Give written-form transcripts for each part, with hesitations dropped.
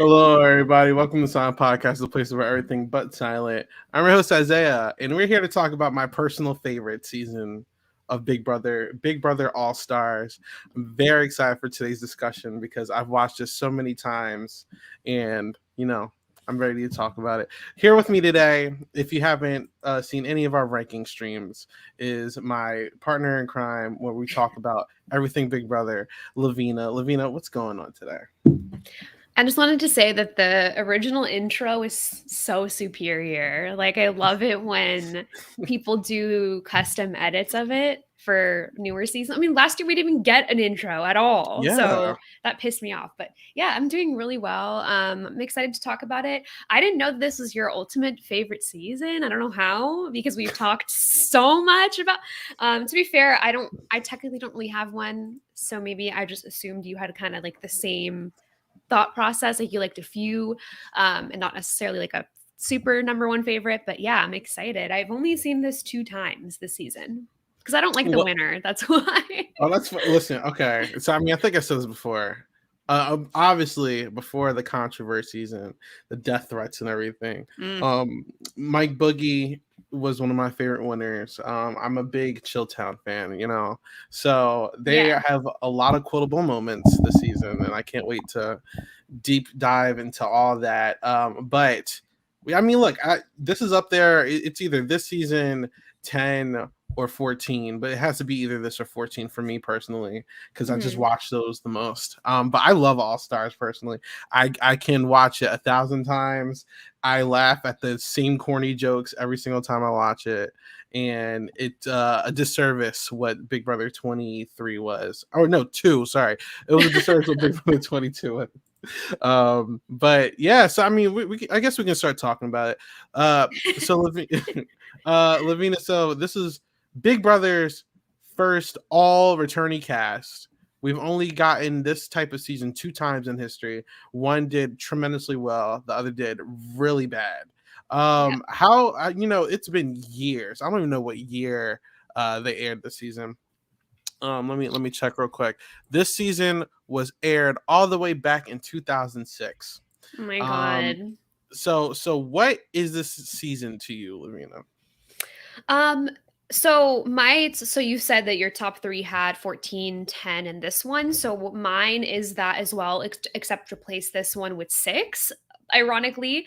Hello, everybody. Welcome to Silent Podcast, the place where everything but silent. I'm your host, Isaiah, and we're here to talk about my personal favorite season of Big Brother All Stars. I'm very excited for today's discussion because I've watched this so many times, and I'm ready to talk about it. Here with me today, if you haven't seen any of our ranking streams, is my partner in crime where we talk about everything Big Brother, Lovina. Lovina, what's going on today? I just wanted to say that the original intro is so superior. Like, I love it when people do custom edits of it for newer seasons. I mean, last year we didn't even get an intro at all. Yeah. So that pissed me off. But yeah, I'm doing really well. I'm excited to talk about it. I didn't know this was your ultimate favorite season. I don't know how, because we've talked so much about to be fair, I technically don't really have one. So maybe I just assumed you had kind of like the same thought process, like you liked a few and not necessarily like a super number one favorite. But yeah, I'm excited. I've only seen this 2 times this season because I don't like the winner. That's why. Oh, listen. Okay, so I mean, I think I said this before. Obviously, before the controversies and the death threats and everything, Mike Boogie was one of my favorite winners. I'm a big Chilltown fan, so they have a lot of quotable moments this season, and I can't wait to deep dive into all that. But I mean, look, this is up there. It's either this season 10 or 14, but it has to be either this or 14 for me personally, because I just watch those the most. But I love All Stars personally. I can watch it 1,000 times. I laugh at the same corny jokes every single time I watch it, and it's a disservice what Big Brother 23 was. Oh no, 2. Sorry, it was a disservice what Big Brother 22 was. But yeah, so I mean, I guess we can start talking about it. So Lovina, so this is Big Brother's first all returnee cast. We've only gotten this type of season 2 times in history. One did tremendously well, the other did really bad. How it's been years. I don't even know what year they aired the season. Let me check real quick. This season was aired all the way back in 2006. Oh my god. So what is this season to you, Lovina? So you said that your top 3 had 14, 10, and this one. So mine is that as well, except replace this one with 6. Ironically,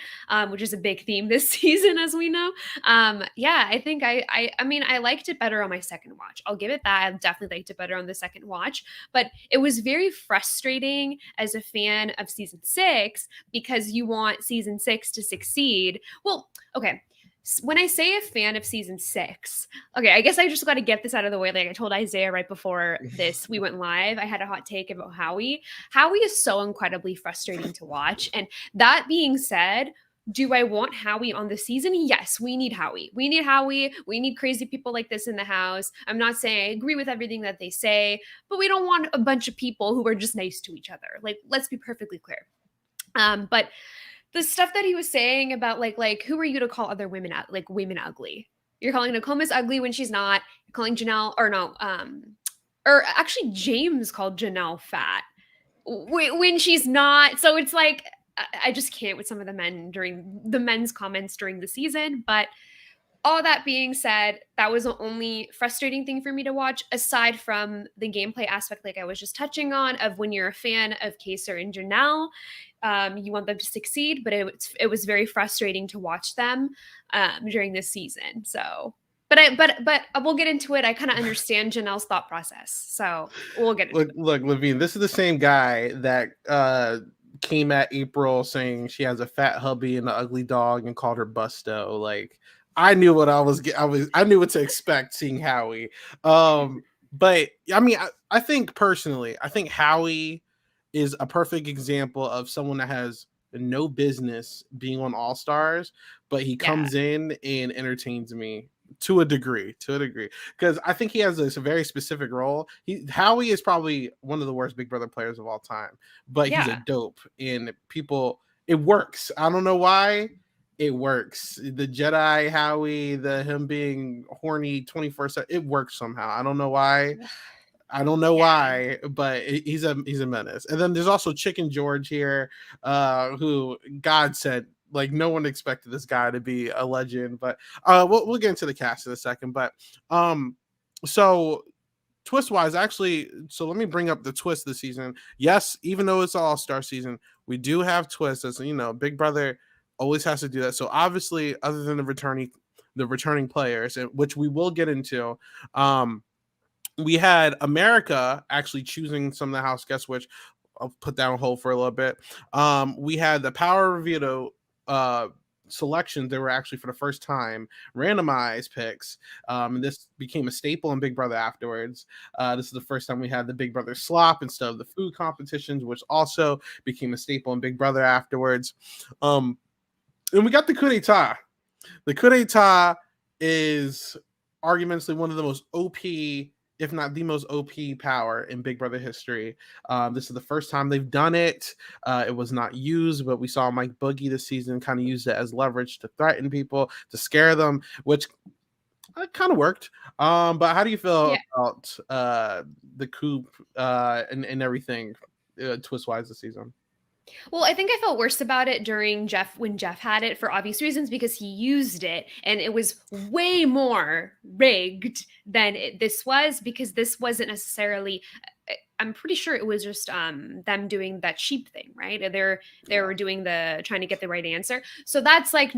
which is a big theme this season, as we know. I think I mean, I liked it better on my second watch. I'll give it that. I definitely liked it better on the second watch, but it was very frustrating as a fan of season 6 because you want season 6 to succeed. Well, okay. When I say a fan of season 6, okay, I guess I just got to get this out of the way. Like I told Isaiah right before we went live, I had a hot take about Howie. Howie is so incredibly frustrating to watch. And that being said, do I want Howie on the season? Yes, we need Howie. We need Howie. We need crazy people like this in the house. I'm not saying I agree with everything that they say, but we don't want a bunch of people who are just nice to each other. Like, let's be perfectly clear. But the stuff that he was saying about like who are you to call other women women ugly? You're calling Nicole ugly when she's not. You're calling Janelle or actually James called Janelle fat when she's not. So it's like I just can't with some of the men's comments during the season. But all that being said, that was the only frustrating thing for me to watch, aside from the gameplay aspect, like I was just touching on, of when you're a fan of Kaser and Janelle, you want them to succeed, but it was very frustrating to watch them during this season. So, but we'll get into it. I kind of understand Janelle's thought process, so we'll get into it. Look, Levine, this is the same guy that came at April saying she has a fat hubby and an ugly dog and called her Busto. Like, I knew what I knew what to expect seeing Howie. But I mean, I think personally, I think Howie is a perfect example of someone that has no business being on All Stars, but he comes in and entertains me to a degree, because I think he has this very specific role. Howie is probably one of the worst Big Brother players of all time, but he's a dope, and it works. I don't know why. It works. The Jedi Howie, him being horny 24/7, it works somehow. I don't know why. I don't know why, but he's a menace. And then there's also Chicken George here, who God said like no one expected this guy to be a legend. But we'll get into the cast in a second. But so twist wise, actually, so let me bring up the twist this season. Yes, even though it's all-star season, we do have twists. As you know, Big Brother always has to do that. So obviously, other than the returning players, which we will get into, we had America actually choosing some of the house guests, which I'll put that on hold for a little bit. We had the Power of Veto selections. They were actually for the first time randomized picks. And this became a staple in Big Brother afterwards. This is the first time we had the Big Brother slop instead of the food competitions, which also became a staple in Big Brother afterwards. And we got the coup d'etat. The coup d'etat is arguably one of the most OP, if not the most OP power in Big Brother history. This is the first time they've done it. It was not used, but we saw Mike Boogie this season kind of use it as leverage to threaten people, to scare them, which kind of worked. But how do you feel about the coup and everything twist-wise this season? Well, I think I felt worse about it when Jeff had it for obvious reasons, because he used it and it was way more rigged than this was, because this wasn't necessarily. I'm pretty sure it was just them doing that sheep thing, right? They were doing trying to get the right answer. So that's like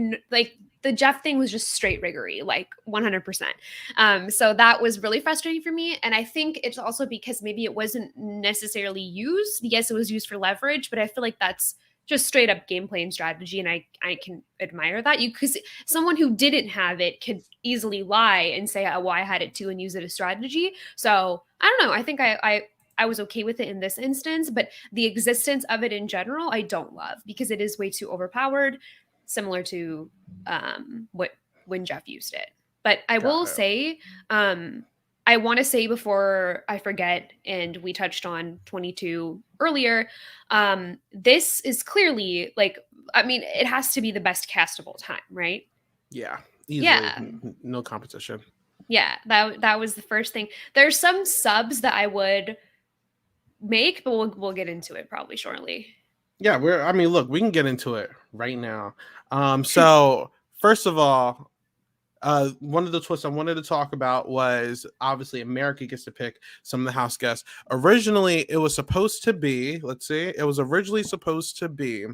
the Jeff thing was just straight riggery, like 100%. So that was really frustrating for me. And I think it's also because maybe it wasn't necessarily used. Yes, it was used for leverage, but I feel like that's just straight up gameplay and strategy. And I can admire that. Because someone who didn't have it could easily lie and say, oh, well, I had it too, and use it as strategy. So I don't know. I think I was okay with it in this instance, but the existence of it in general, I don't love, because it is way too overpowered, similar to when Jeff used it. But I will say, I want to say before I forget, and we touched on 22 earlier, this is clearly it has to be the best cast of all time, right? Yeah, easily. Yeah. No competition. Yeah, that was the first thing. There's some subs that I would make, but we'll get into it probably shortly. Yeah, look, we can get into it right now. So first of all, one of the twists I wanted to talk about was obviously America gets to pick some of the house guests. Originally, it was supposed to be, it was originally supposed to be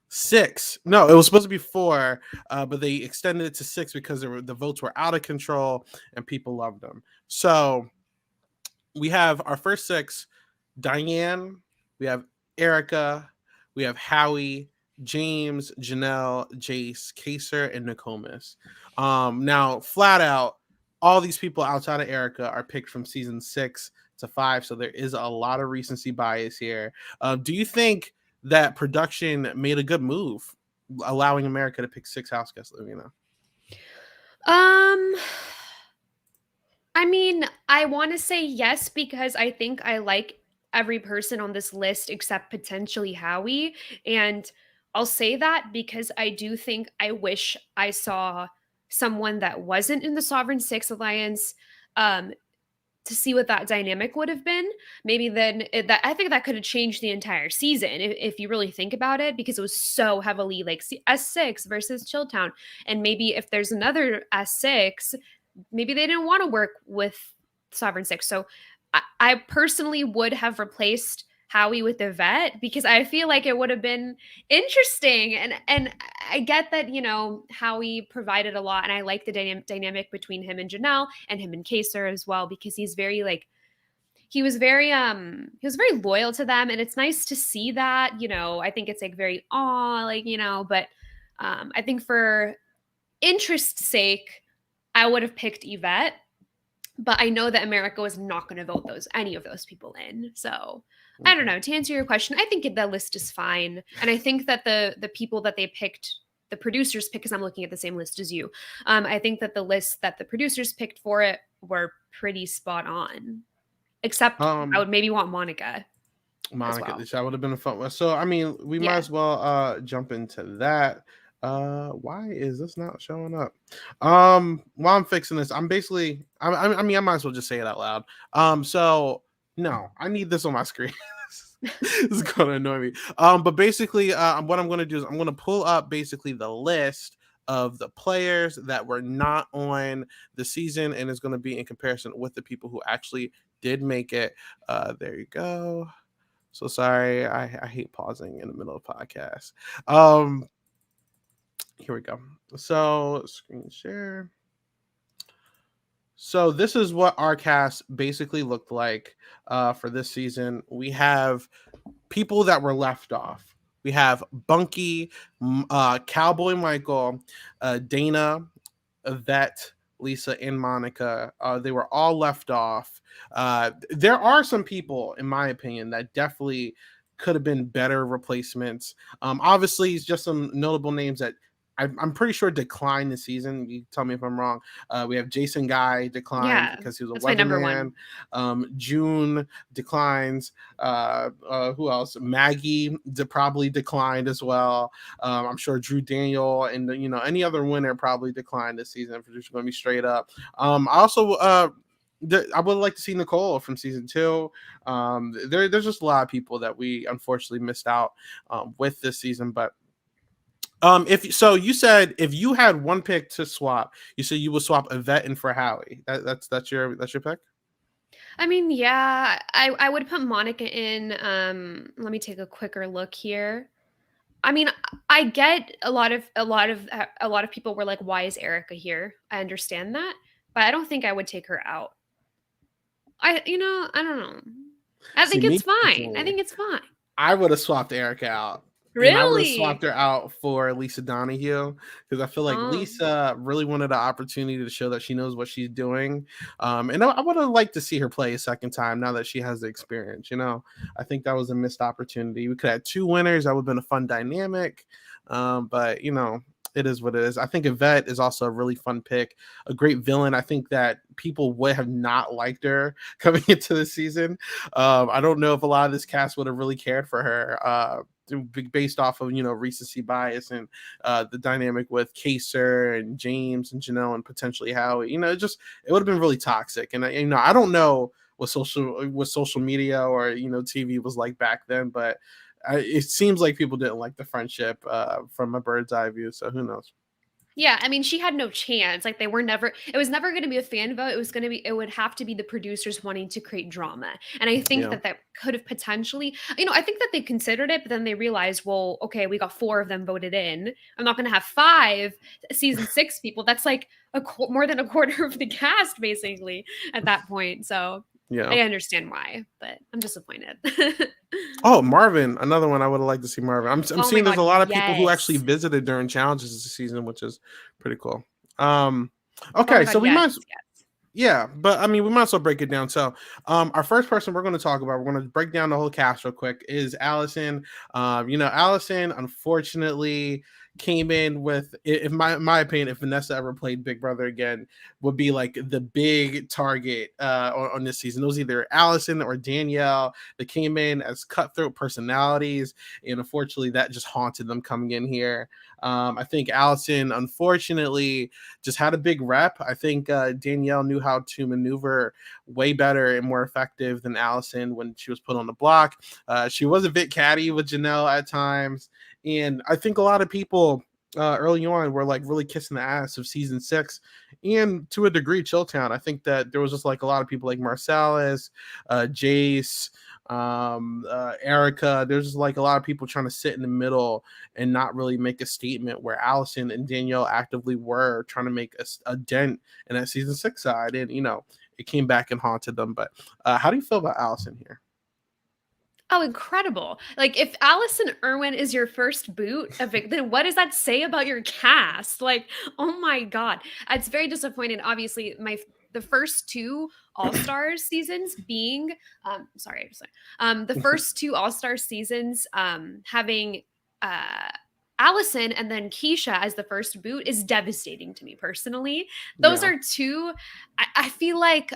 6. No, it was supposed to be 4, but they extended it to 6 because the votes were out of control and people loved them. So we have our first 6: Diane, we have Erica, we have Howie, James, Janelle, Jace, Kaser, and Nokomis. Now, flat out, all these people outside of Erica are picked from season 6 to 5, so there is a lot of recency bias here. Do you think that production made a good move, allowing America to pick 6 house guests, Lovina? I mean, I want to say yes, because I think I like every person on this list except potentially Howie. And I'll say that because I do think I wish I saw someone that wasn't in the Sovereign Six Alliance, to see what that dynamic would have been. Maybe then that I think that could have changed the entire season if you really think about it, because it was so heavily like S6 versus Chilltown. And maybe if there's another S6, maybe they didn't want to work with Sovereign Six. So I personally would have replaced Howie with the vet, because I feel like it would have been interesting. And I get that, Howie provided a lot, and I like the dynamic between him and Janelle, and him and Kaser as well, because he's very he was very loyal to them, and it's nice to see that. I think it's very but I think for interest's sake, I would have picked Yvette, but I know that America was not going to vote any of those people in. So I don't know. To answer your question, I think the list is fine, and I think that the people that they picked, the producers picked, because I'm looking at the same list as you. I think that the list that the producers picked for it were pretty spot on, except I would maybe want Monica. That would have been a fun one. So we might as well jump into that. Why is this not showing up? While I'm fixing this, I'm basically, I mean, I might as well just say it out loud. So no, I need this on my screen. This is gonna annoy me. But basically, what I'm gonna do is I'm gonna pull up basically the list of the players that were not on the season, and it's gonna be in comparison with the people who actually did make it. There you go. So sorry, I hate pausing in the middle of podcast. Here we go. So screen share. So this is what our cast basically looked like for this season. We have people that were left off. We have Bunky, Cowboy Michael, Dana, Yvette, Lisa, and Monica. They were all left off. There are some people, in my opinion, that definitely could have been better replacements. Obviously, it's just some notable names that I'm pretty sure declined this season. You tell me if I'm wrong. We have Jason Guy declined Yeah, because he was a that's my number weatherman. one. June declines. Who else? Maggie probably declined as well. I'm sure Drew Daniel and any other winner probably declined this season if we're just going to be straight up. I also I would like to see Nicole from season 2. There's just a lot of people that we unfortunately missed out with this season, but if so, you said if you had one pick to swap, you said you would swap Yvette in for Howie. That's your pick. I mean, yeah, I would put Monica in. Let me take a quicker look here. I mean, I get a lot of people were like, "Why is Erica here?" I understand that, but I don't think I would take her out. I don't know. I See think me it's fine. I personally, think it's fine. I would have swapped Erica out. And I would have swapped Really? her out for Lisa Donahue because I feel like Oh. Lisa really wanted an opportunity to show that she knows what she's doing. And I would have liked to see her play a second time now that she has the experience. I think that was a missed opportunity. We could have 2 winners. That would have been a fun dynamic. But it is what it is. I think Yvette is also a really fun pick, a great villain. I think that people would have not liked her coming into the season. I don't know if a lot of this cast would have really cared for her. Based off of recency bias and the dynamic with Kaser and James and Janelle and potentially Howie. It would have been really toxic. And I don't know what social media or TV was like back then, but it seems like people didn't like the friendship from a bird's eye view. So who knows? Yeah, I mean, she had no chance. Like it was never going to be a fan vote. It would have to be the producers wanting to create drama. And I think Yeah. that could have potentially, I think that they considered it, but then they realized, well, okay, we got 4 of them voted in. I'm not going to have 5 season 6 people. That's like more than a quarter of the cast basically at that point. So Yeah. I understand why, but I'm disappointed. Oh, Marvin, another one I would have liked to see Marvin. I'm Oh seeing my there's a God, lot of people who actually yes. visited during challenges this season, which is pretty cool. Oh Okay, my so God, we yes, might yes. yeah, but I mean we might as well break it down. So our first person we're going to talk about, we're going to break down the whole cast real quick, is Allison. Allison unfortunately came in with, in my opinion, if Vanessa ever played Big Brother again, would be like the big target on this season. It was either Allison or Danielle that came in as cutthroat personalities, and unfortunately that just haunted them coming in here. I think Allison unfortunately just had a big rep. I think Danielle knew how to maneuver way better and more effective than Allison when she was put on the block. She was a bit catty with Janelle at times. And I think a lot of people early on were like really kissing the ass of season 6 and to a degree Chilltown. I think that there was just like a lot of people like Marsalis, Jace, Erica. There's just like a lot of people trying to sit in the middle and not really make a statement, where Allison and Danielle actively were trying to make a dent in that season 6 side. And it came back and haunted them. But how do you feel about Allison here? Oh, incredible. Like if Allison Irwin is your first boot, then what does that say about your cast? Like, oh my God. It's very disappointing. Obviously, the first 2 All-Stars seasons being sorry, I'm sorry. The first 2 All-Star seasons having Allison and then Keisha as the first boot is devastating to me personally. Those Yeah. are 2 I feel like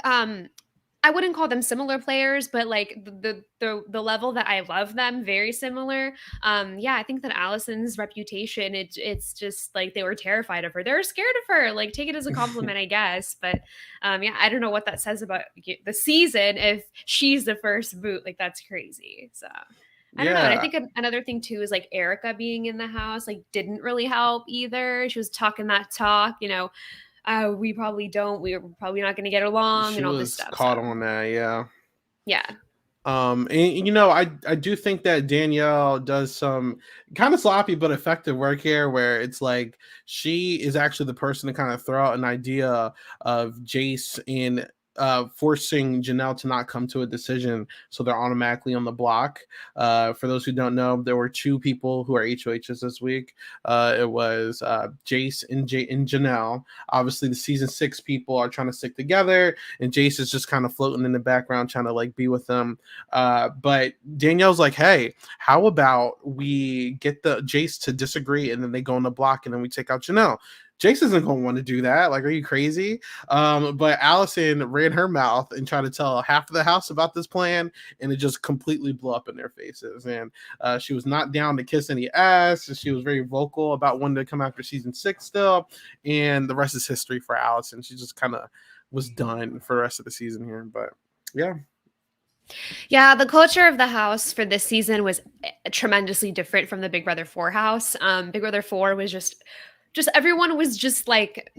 I wouldn't call them similar players, but like the level that I love them, very similar. Yeah, I think that Allison's reputation, it's just like they were terrified of her. They were scared of her. Like, take it as a compliment, I guess. But yeah, I don't know what that says about the season if she's the first boot. Like, that's crazy. So I don't know. And I Yeah. think another thing too is like Erica being in the house, like, didn't really help either. She was talking that talk, we probably don't. We're probably not going to get along She and all this was stuff. caught So on that, yeah. yeah. And I do think that Danielle does some kind of sloppy but effective work here, where it's like she is actually the person to kind of throw out an idea of Jace in forcing Janelle to not come to a decision, so they're automatically on the block. For those who don't know, there were two people who are HOHs this week. It was Jace and Janelle. Obviously, the season 6 people are trying to stick together, and Jace is just kind of floating in the background, trying to like be with them. But Danielle's like, hey, how about we get the Jace to disagree, and then they go on the block, and then we take out Janelle. Jace isn't going to want to do that. Like, are you crazy? But Allison ran her mouth and tried to tell half of the house about this plan, and it just completely blew up in their faces. And she was not down to kiss any ass. She was very vocal about wanting to come after season 6 still. And the rest is history for Allison. She just kind of was done for the rest of the season here. But yeah. Yeah, the culture of the house for this season was tremendously different from the Big Brother 4 house. Big Brother 4 was just everyone was just like,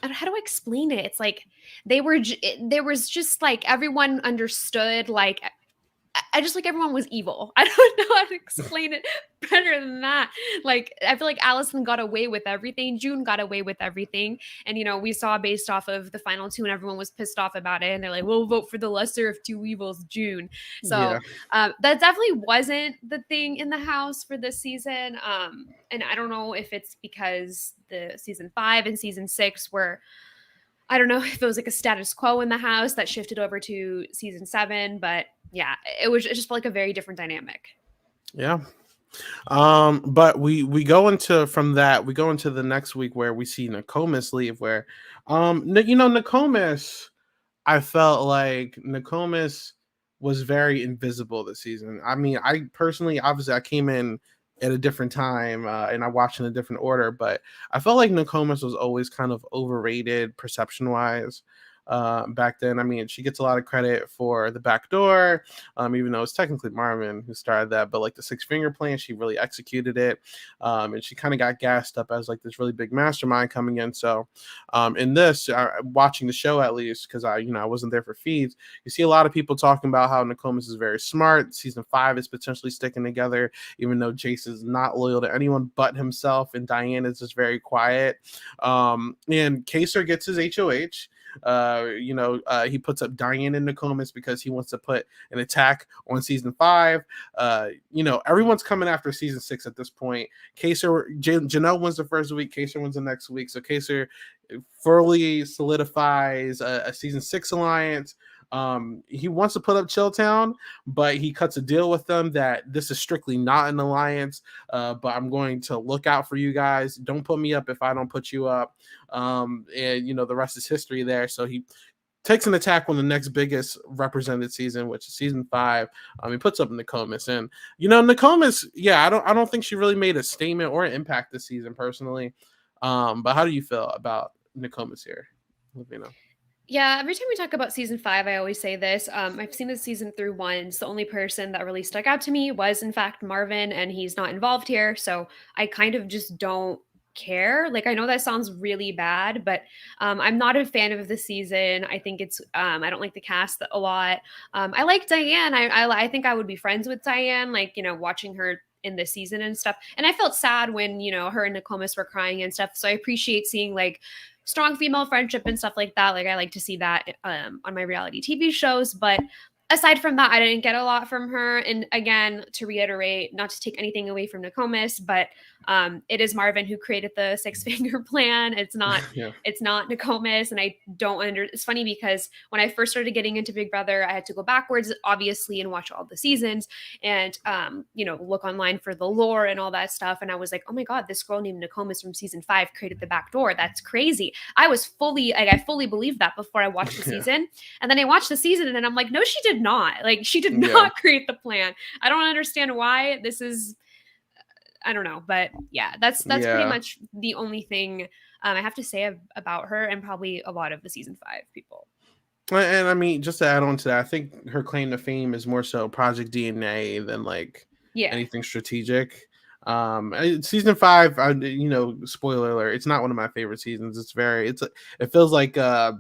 how do I explain it? It's like there was just like everyone understood, like I just like everyone was evil. I don't know how to explain it better than that. Like, I feel like Allison got away with everything. June got away with everything. And, we saw based off of the final 2 and everyone was pissed off about it. And they're like, we'll vote for the lesser of 2 evils, June. So that definitely wasn't the thing in the house for this season. And I don't know if it's because the season 5 and season 6 were, I don't know if it was like a status quo in the house that shifted over to season 7, but yeah, it just felt like a very different dynamic. Yeah. But we go into from that, we go into the next week where we see Nokomis leave, where Nokomis, I felt like Nokomis was very invisible this season. I mean, I personally, obviously, I came in at a different time and I watched in a different order, but I felt like Nokomis was always kind of overrated perception wise. Back then, I mean, she gets a lot of credit for the back door, even though it's technically Marvin who started that, but like the 6-finger plan, she really executed it, and she kind of got gassed up as like this really big mastermind coming in. So in this, watching the show, at least because I wasn't there for feeds, you see a lot of people talking about how Nokomis is very smart. Season 5 is potentially sticking together, even though Jace is not loyal to anyone but himself, and Diane is just very quiet. And Kaser gets his HOH. He puts up Diane and Nokomis because he wants to put an attack on season 5. Everyone's coming after season 6 at this point. Janelle wins the first week, Kaser wins the next week. So Kaser fully solidifies a season 6 alliance. He wants to put up Chilltown, but he cuts a deal with them that this is strictly not an alliance, but I'm going to look out for you guys. Don't put me up if I don't put you up. And the rest is history there. So he takes an attack on the next biggest represented season, which is season 5. He puts up Nokomis, and Nokomis, I don't think she really made a statement or an impact this season personally. But how do you feel about Nokomis here, Lovina? Yeah, every time we talk about season 5, I always say this. I've seen this season through once. The only person that really stuck out to me was, in fact, Marvin, and he's not involved here. So I kind of just don't care. Like, I know that sounds really bad, but I'm not a fan of the season. I think it's I don't like the cast a lot. I like Diane. I think I would be friends with Diane, like, watching her in this season and stuff. And I felt sad when, her and Nokomis were crying and stuff. So I appreciate seeing like strong female friendship and stuff like that. Like, I like to see that on my reality TV shows. But aside from that, I didn't get a lot from her. And again, to reiterate, not to take anything away from Nokomis, but It is Marvin who created the 6-finger plan. It's not Yeah. it's not Nokomis, and I don't it's funny because when I first started getting into Big Brother, I had to go backwards, obviously, and watch all the seasons and look online for the lore and all that stuff. And I was like, oh my God, this girl named Nokomis from season 5 created the back door. That's crazy. I fully believed that before I watched the season. And then I watched the season and then I'm like, no, she did not. Like, she did not create the plan. I don't understand why. This is, I don't know, but yeah, that's pretty much the only thing I have to say about her, and probably a lot of the season 5 people. And I mean, just to add on to that, I think her claim to fame is more so Project DNA than like anything strategic. Season 5, spoiler alert, it's not one of my favorite seasons. It feels like a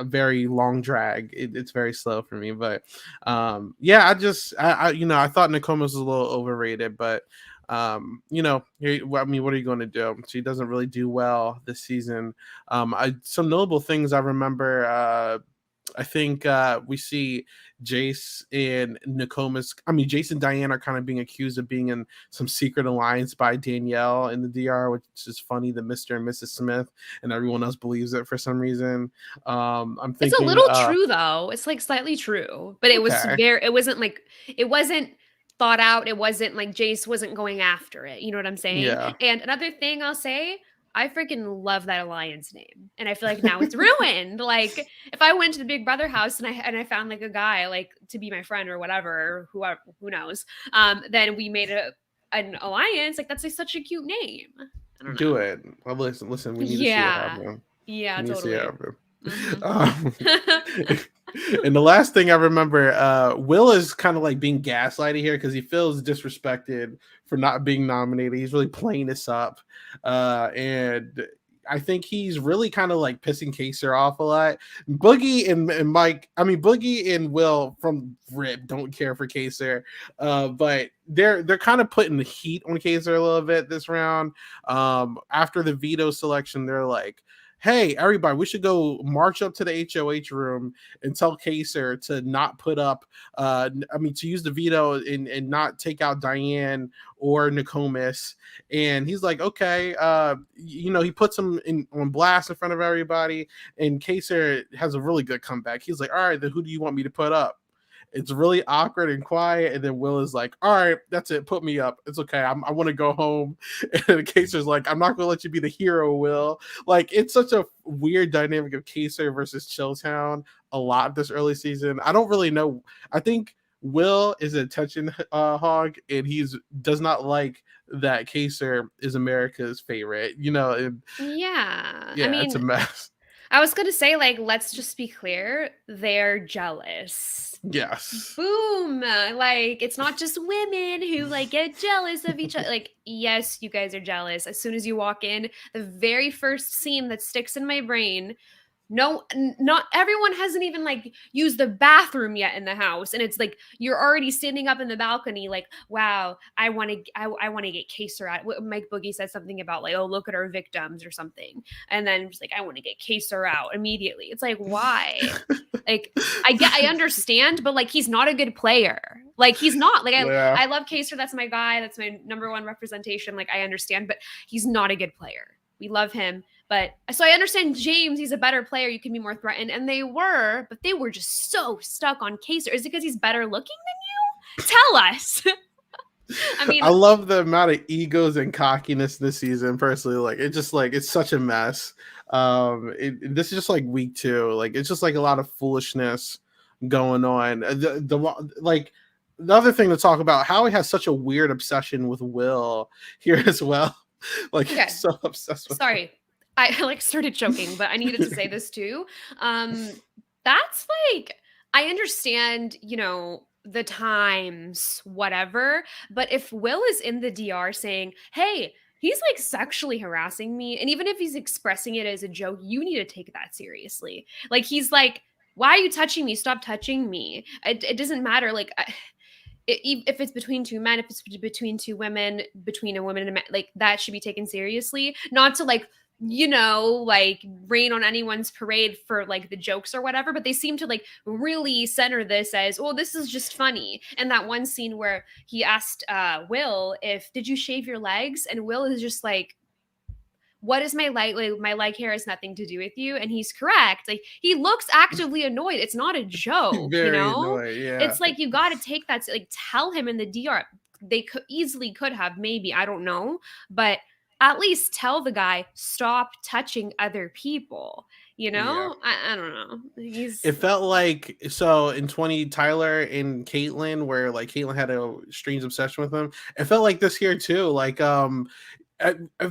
very long drag. It's very slow for me, but I thought Nakoma was a little overrated, but what are you going to do? She doesn't really do well this season. Some notable things I remember, I think we see Jace and Jace and Diane are kind of being accused of being in some secret alliance by Danielle in the DR, which is funny that Mr. and Mrs. Smith and everyone else believes it for some reason. I'm thinking it's a little true though. It's like slightly true, but it wasn't thought out. It wasn't like Jace wasn't going after it. You know what I'm saying? Yeah. And another thing I'll say, I freaking love that alliance name. And I feel like now it's ruined. Like, if I went to the Big Brother house and I found like a guy like to be my friend or whatever, who knows, then we made an alliance. Like, that's like such a cute name. I don't know. Do it. Well, listen, we need to see it happen. Yeah, totally. And the last thing I remember, Will is kind of like being gaslighted here because he feels disrespected for not being nominated. He's really playing this up. And I think he's really kind of like pissing Kaser off a lot. Boogie and Will from RIP don't care for Kaser, but they're kind of putting the heat on Kaser a little bit this round. After the veto selection, they're like, hey, everybody, we should go march up to the HOH room and tell Kaser to not put up, to use the veto and not take out Diane or Nokomis. And he's like, okay, he puts him on blast in front of everybody. And Kaser has a really good comeback. He's like, all right, then who do you want me to put up? It's really awkward and quiet. And then Will is like, all right, that's it. Put me up. It's okay. I want to go home. And Kaser's like, I'm not going to let you be the hero, Will. Like, it's such a weird dynamic of Kaser versus Chilltown a lot this early season. I don't really know. I think Will is an attention hog, and does not like that Kaser is America's favorite. It's a mess. I was going to say, like, let's just be clear. They're jealous. Yes. Boom. Like, it's not just women who, like, get jealous of each other. Like, yes, you guys are jealous. As soon as you walk in, the very first scene that sticks in my brain, not everyone hasn't even like used the bathroom yet in the house, and it's like you're already standing up in the balcony like, wow, I want to get Kaser out. Mike Boogie said something about like, oh, look at our victims or something, and then just like, I want to get Kaser out immediately. It's like, why? Like, I understand, but like, he's not a good player. Like, he's not like, I love Kaser. That's my guy. That's my number one representation. Like, I understand, but he's not a good player. We love him. But so I understand James, he's a better player. You can be more threatened. And they were just so stuck on Kaser. Is it because he's better looking than you? Tell us. I love the amount of egos and cockiness this season, personally. Like, it's such a mess. This is just like week 2. Like, it's just like a lot of foolishness going on. The other thing to talk about, Howie has such a weird obsession with Will here as well. Like, okay. He's so obsessed with him. I like started choking, but I needed to say this too. That's like, I understand, the times, whatever. But if Will is in the DR saying, hey, he's like sexually harassing me, and even if he's expressing it as a joke, you need to take that seriously. Like, he's like, why are you touching me? Stop touching me. It doesn't matter. Like, if it's between two men, if it's between two women, between a woman and a man, like, that should be taken seriously. Not to like like rain on anyone's parade for like the jokes or whatever, but they seem to like really center this as, well, this is just funny. And that one scene where he asked Will, if did you shave your legs? And Will is just like, what is my leg? Like, my leg hair has nothing to do with you. And he's correct. Like, he looks actively annoyed. It's not a joke, Very annoyed. Yeah. It's like, you got to take that, like, tell him in the DR. They could have, maybe, I don't know, but at least tell the guy, stop touching other people. Yeah. I don't know. It felt like, so in 20, Tyler and Caitlyn, where like Caitlyn had a strange obsession with him. It felt like this here too. Like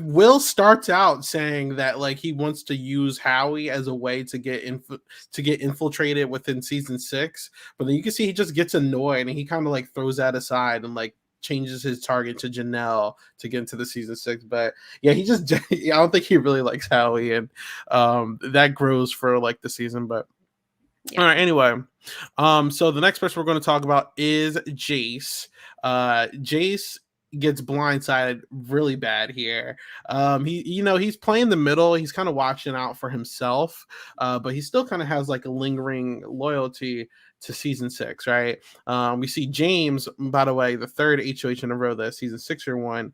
Will starts out saying that like he wants to use Howie as a way to get infiltrated within season 6, but then you can see he just gets annoyed and he kind of like throws that aside and like changes his target to Janelle to get into the season 6. But yeah, he just I don't think he really likes Howie, and that grows for like the season. But yeah. All right, anyway, so the next person we're going to talk about is Jace. Jace gets blindsided really bad here. He's playing the middle. He's kind of watching out for himself, but he still kind of has like a lingering loyalty to season 6, right? We see James, by the way, the third HOH in a row that season 6 or 1,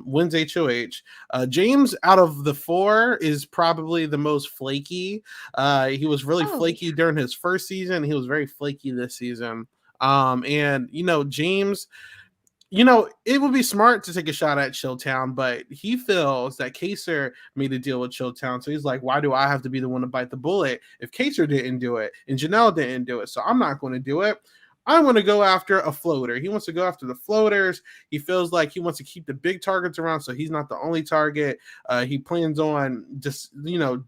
wins HOH. James, out of the 4, is probably the most flaky. He was really flaky during his first season. He was very flaky this season. And James, it would be smart to take a shot at Chilltown, but he feels that Kaser made a deal with Chilltown. So he's like, why do I have to be the one to bite the bullet if Kaser didn't do it and Janelle didn't do it? So I'm not going to do it. I want to go after a floater. He wants to go after the floaters. He feels like he wants to keep the big targets around so he's not the only target. He plans on just,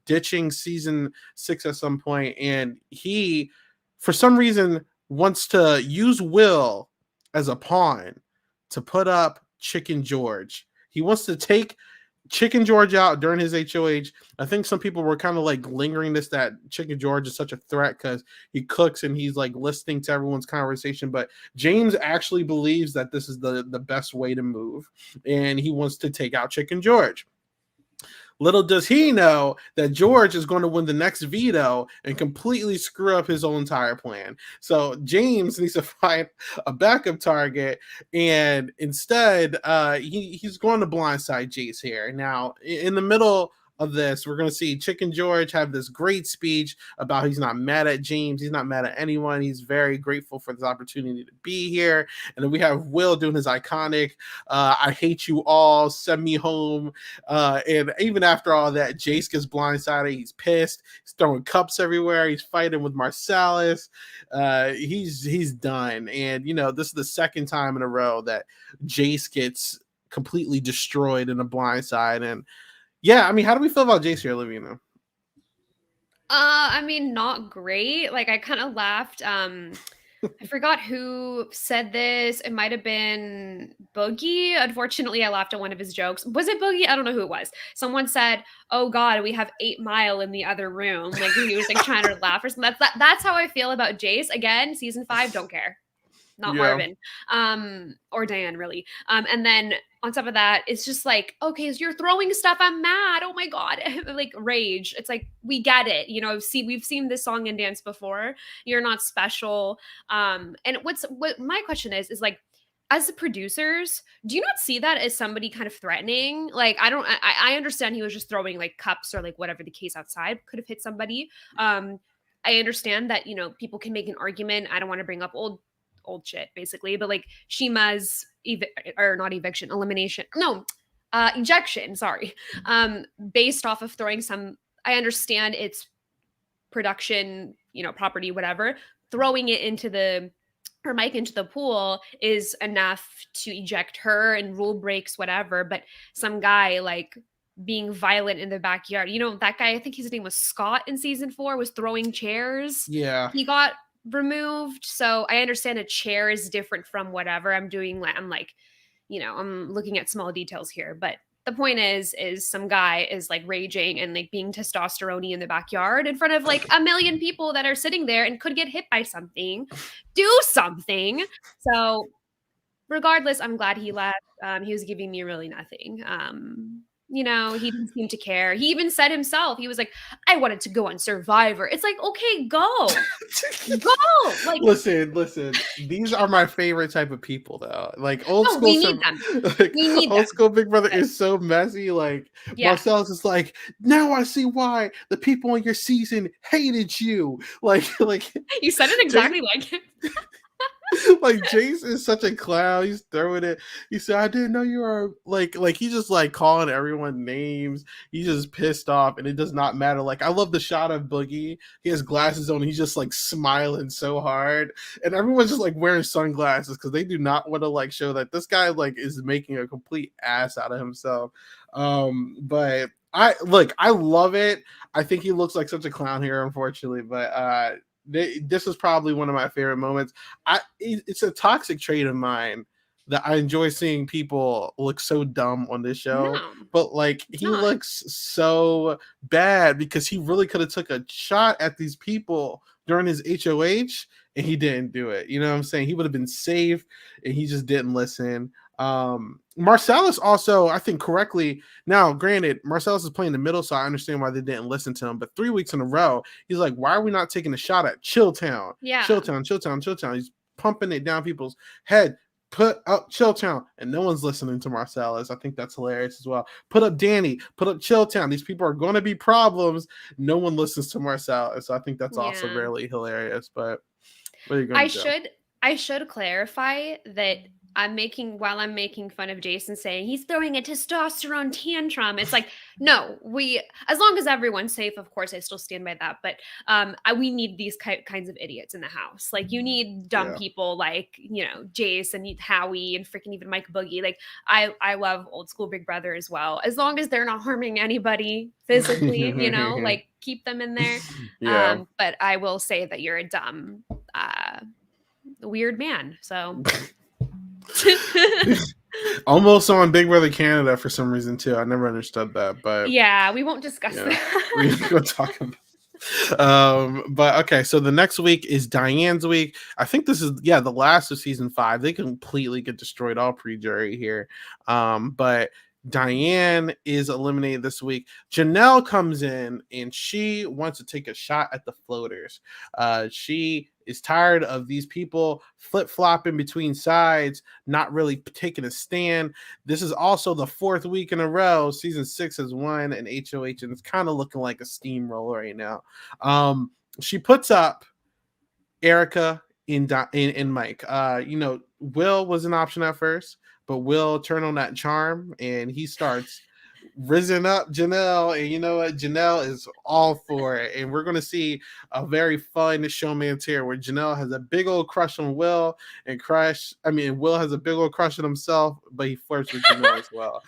ditching season 6 at some point. And he, for some reason, wants to use Will as a pawn to put up Chicken George. He wants to take Chicken George out during his HOH. I think some people were kind of like lingering that Chicken George is such a threat because he cooks and he's like listening to everyone's conversation. But James actually believes that this is the best way to move, and he wants to take out Chicken George. Little does he know that George is going to win the next veto and completely screw up his whole entire plan. So James needs to find a backup target, and instead he's going to blindside Jace here. Now, in the middle of this, we're going to see Chicken George have this great speech about he's not mad at James. He's not mad at anyone. He's very grateful for this opportunity to be here. And then we have Will doing his iconic, I hate you all, send me home. And even after all that, Jace gets blindsided. He's pissed. He's throwing cups everywhere. He's fighting with Marcellus. He's done. And, this is the second time in a row that Jace gets completely destroyed in a blindside. And yeah, how do we feel about Jace here, Lovina? Not great. Like, I kind of laughed. I forgot who said this. It might have been Boogie. Unfortunately, I laughed at one of his jokes. Was it Boogie? I don't know who it was. Someone said, "Oh God, we have 8 Mile in the other room." Like, he was like trying to laugh or something. That's how I feel about Jace. Again, season 5, don't care. Not Marvin, or Diane, really. And then on top of that, it's just like, okay, so you're throwing stuff. I'm mad. Oh my God. Like, rage. It's like, we get it. We've seen this song and dance before. You're not special. And what my question is like, as the producers, do you not see that as somebody kind of threatening? Like, I understand he was just throwing like cups or like whatever the case outside could have hit somebody. I understand that, people can make an argument. I don't want to bring up old shit, basically, but like Shima's ejection, sorry, based off of throwing some, I understand it's production, property, whatever, throwing it into her mic into the pool is enough to eject her and rule breaks, whatever. But some guy like being violent in the backyard, that guy, I think his name was Scott in season 4, was throwing chairs. Yeah, he got removed. So I understand a chair is different from whatever I'm doing. I'm like, I'm looking at small details here, but the point is some guy is like raging and like being testosterone in the backyard in front of like a million people that are sitting there and could get hit by something. Do something. So regardless, I'm glad he left. He was giving me really nothing. you know, he didn't seem to care. He even said himself, he was like, I wanted to go on Survivor. It's like, okay, go. Go. Like, Listen. These are my favorite type of people, though. Like no, we need them. like, We need old them. school Big Brother But, is so messy. Like yeah. Marcel's is like, now I see why the people in your season hated you. Like you said it exactly like him. like Jace is such a clown. He's throwing it. He said, "I didn't know you were like he's just like calling everyone names. He's just pissed off, and it does not matter. Like I love the shot of Boogie. He has glasses on. He's just like smiling so hard, and everyone's just like wearing sunglasses because they do not want to like show that this guy like is making a complete ass out of himself. But I love it. I think he looks like such a clown here, unfortunately, but this is probably one of my favorite moments. It's a toxic trait of mine that I enjoy seeing people look so dumb on this show. No, but like he looks so bad because he really could have took a shot at these people during his HOH and he didn't do it. You know what I'm saying? He would have been safe and he just didn't listen. Marcellus also, I think correctly. Now, granted, Marcellus is playing the middle, so I understand why they didn't listen to him. But 3 weeks in a row, he's like, "Why are we not taking a shot at Chilltown? Yeah, Chilltown." He's pumping it down people's head. Put up Chilltown, and no one's listening to Marcellus. I think that's hilarious as well. Put up Danny. Put up Chilltown. These people are going to be problems. No one listens to Marcellus. So I think that's also really hilarious. But what are you going to do? I should clarify that I'm making fun of Jason saying he's throwing a testosterone tantrum. It's like, no, as long as everyone's safe, of course, I still stand by that. But we need these kinds of idiots in the house. Like you need dumb people like, you know, Jace and Howie and freaking even Mike Boogie. Like I love old school Big Brother as well. As long as they're not harming anybody physically, you know, like keep them in there. Yeah. But I will say that you're a dumb, weird man. So. Almost on Big Brother Canada for some reason too. I never understood that, but yeah, we won't discuss that. We can go talk about. But okay, so the next week is Diane's week. I think this is the last of season 5. They completely get destroyed all pre-jury here. But Diane is eliminated this week. Janelle comes in and she wants to take a shot at the floaters. She is tired of these people flip-flopping between sides, not really taking a stand. This is also the 4th week in a row. Season 6 has won an HOH, and it's kind of looking like a steamroller right now. She puts up Erica in Mike. Will was an option at first, but Will turned on that charm, and he starts risen up Janelle, and you know what? Janelle is all for it, and we're going to see a very fun showman's here where Janelle has a big old crush on Will, and Will has a big old crush on himself, but he flirts with Janelle as well.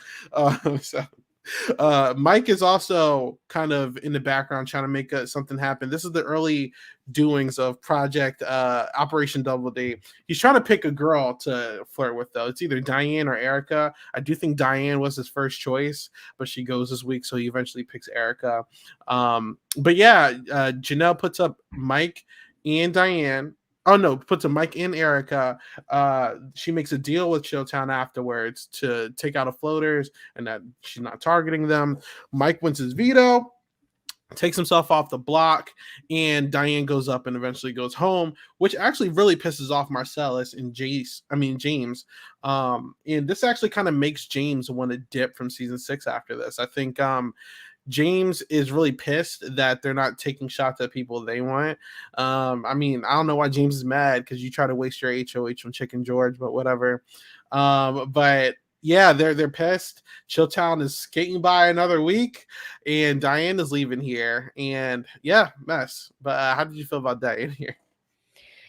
Mike is also kind of in the background trying to make something happen. This is the early doings of Project Operation Double Date. He's trying to pick a girl to flirt with, though. It's either Diane or Erica. I do think Diane was his first choice, but she goes this week, so he eventually picks Erica. Janelle puts up Mike and Diane. Oh no, puts a Mike and Erica. She makes a deal with Chilltown afterwards to take out the floaters and that she's not targeting them. Mike wins his veto, takes himself off the block, and Diane goes up and eventually goes home, which actually really pisses off Marcellus and James. And this actually kind of makes James want to dip from season 6 after this. I think James is really pissed that they're not taking shots at people they want. I don't know why James is mad, because you try to waste your HOH on Chicken George, but whatever. But yeah, they're pissed. Chilltown is skating by another week, and Diane is leaving here, and mess. But how did you feel about Diane here?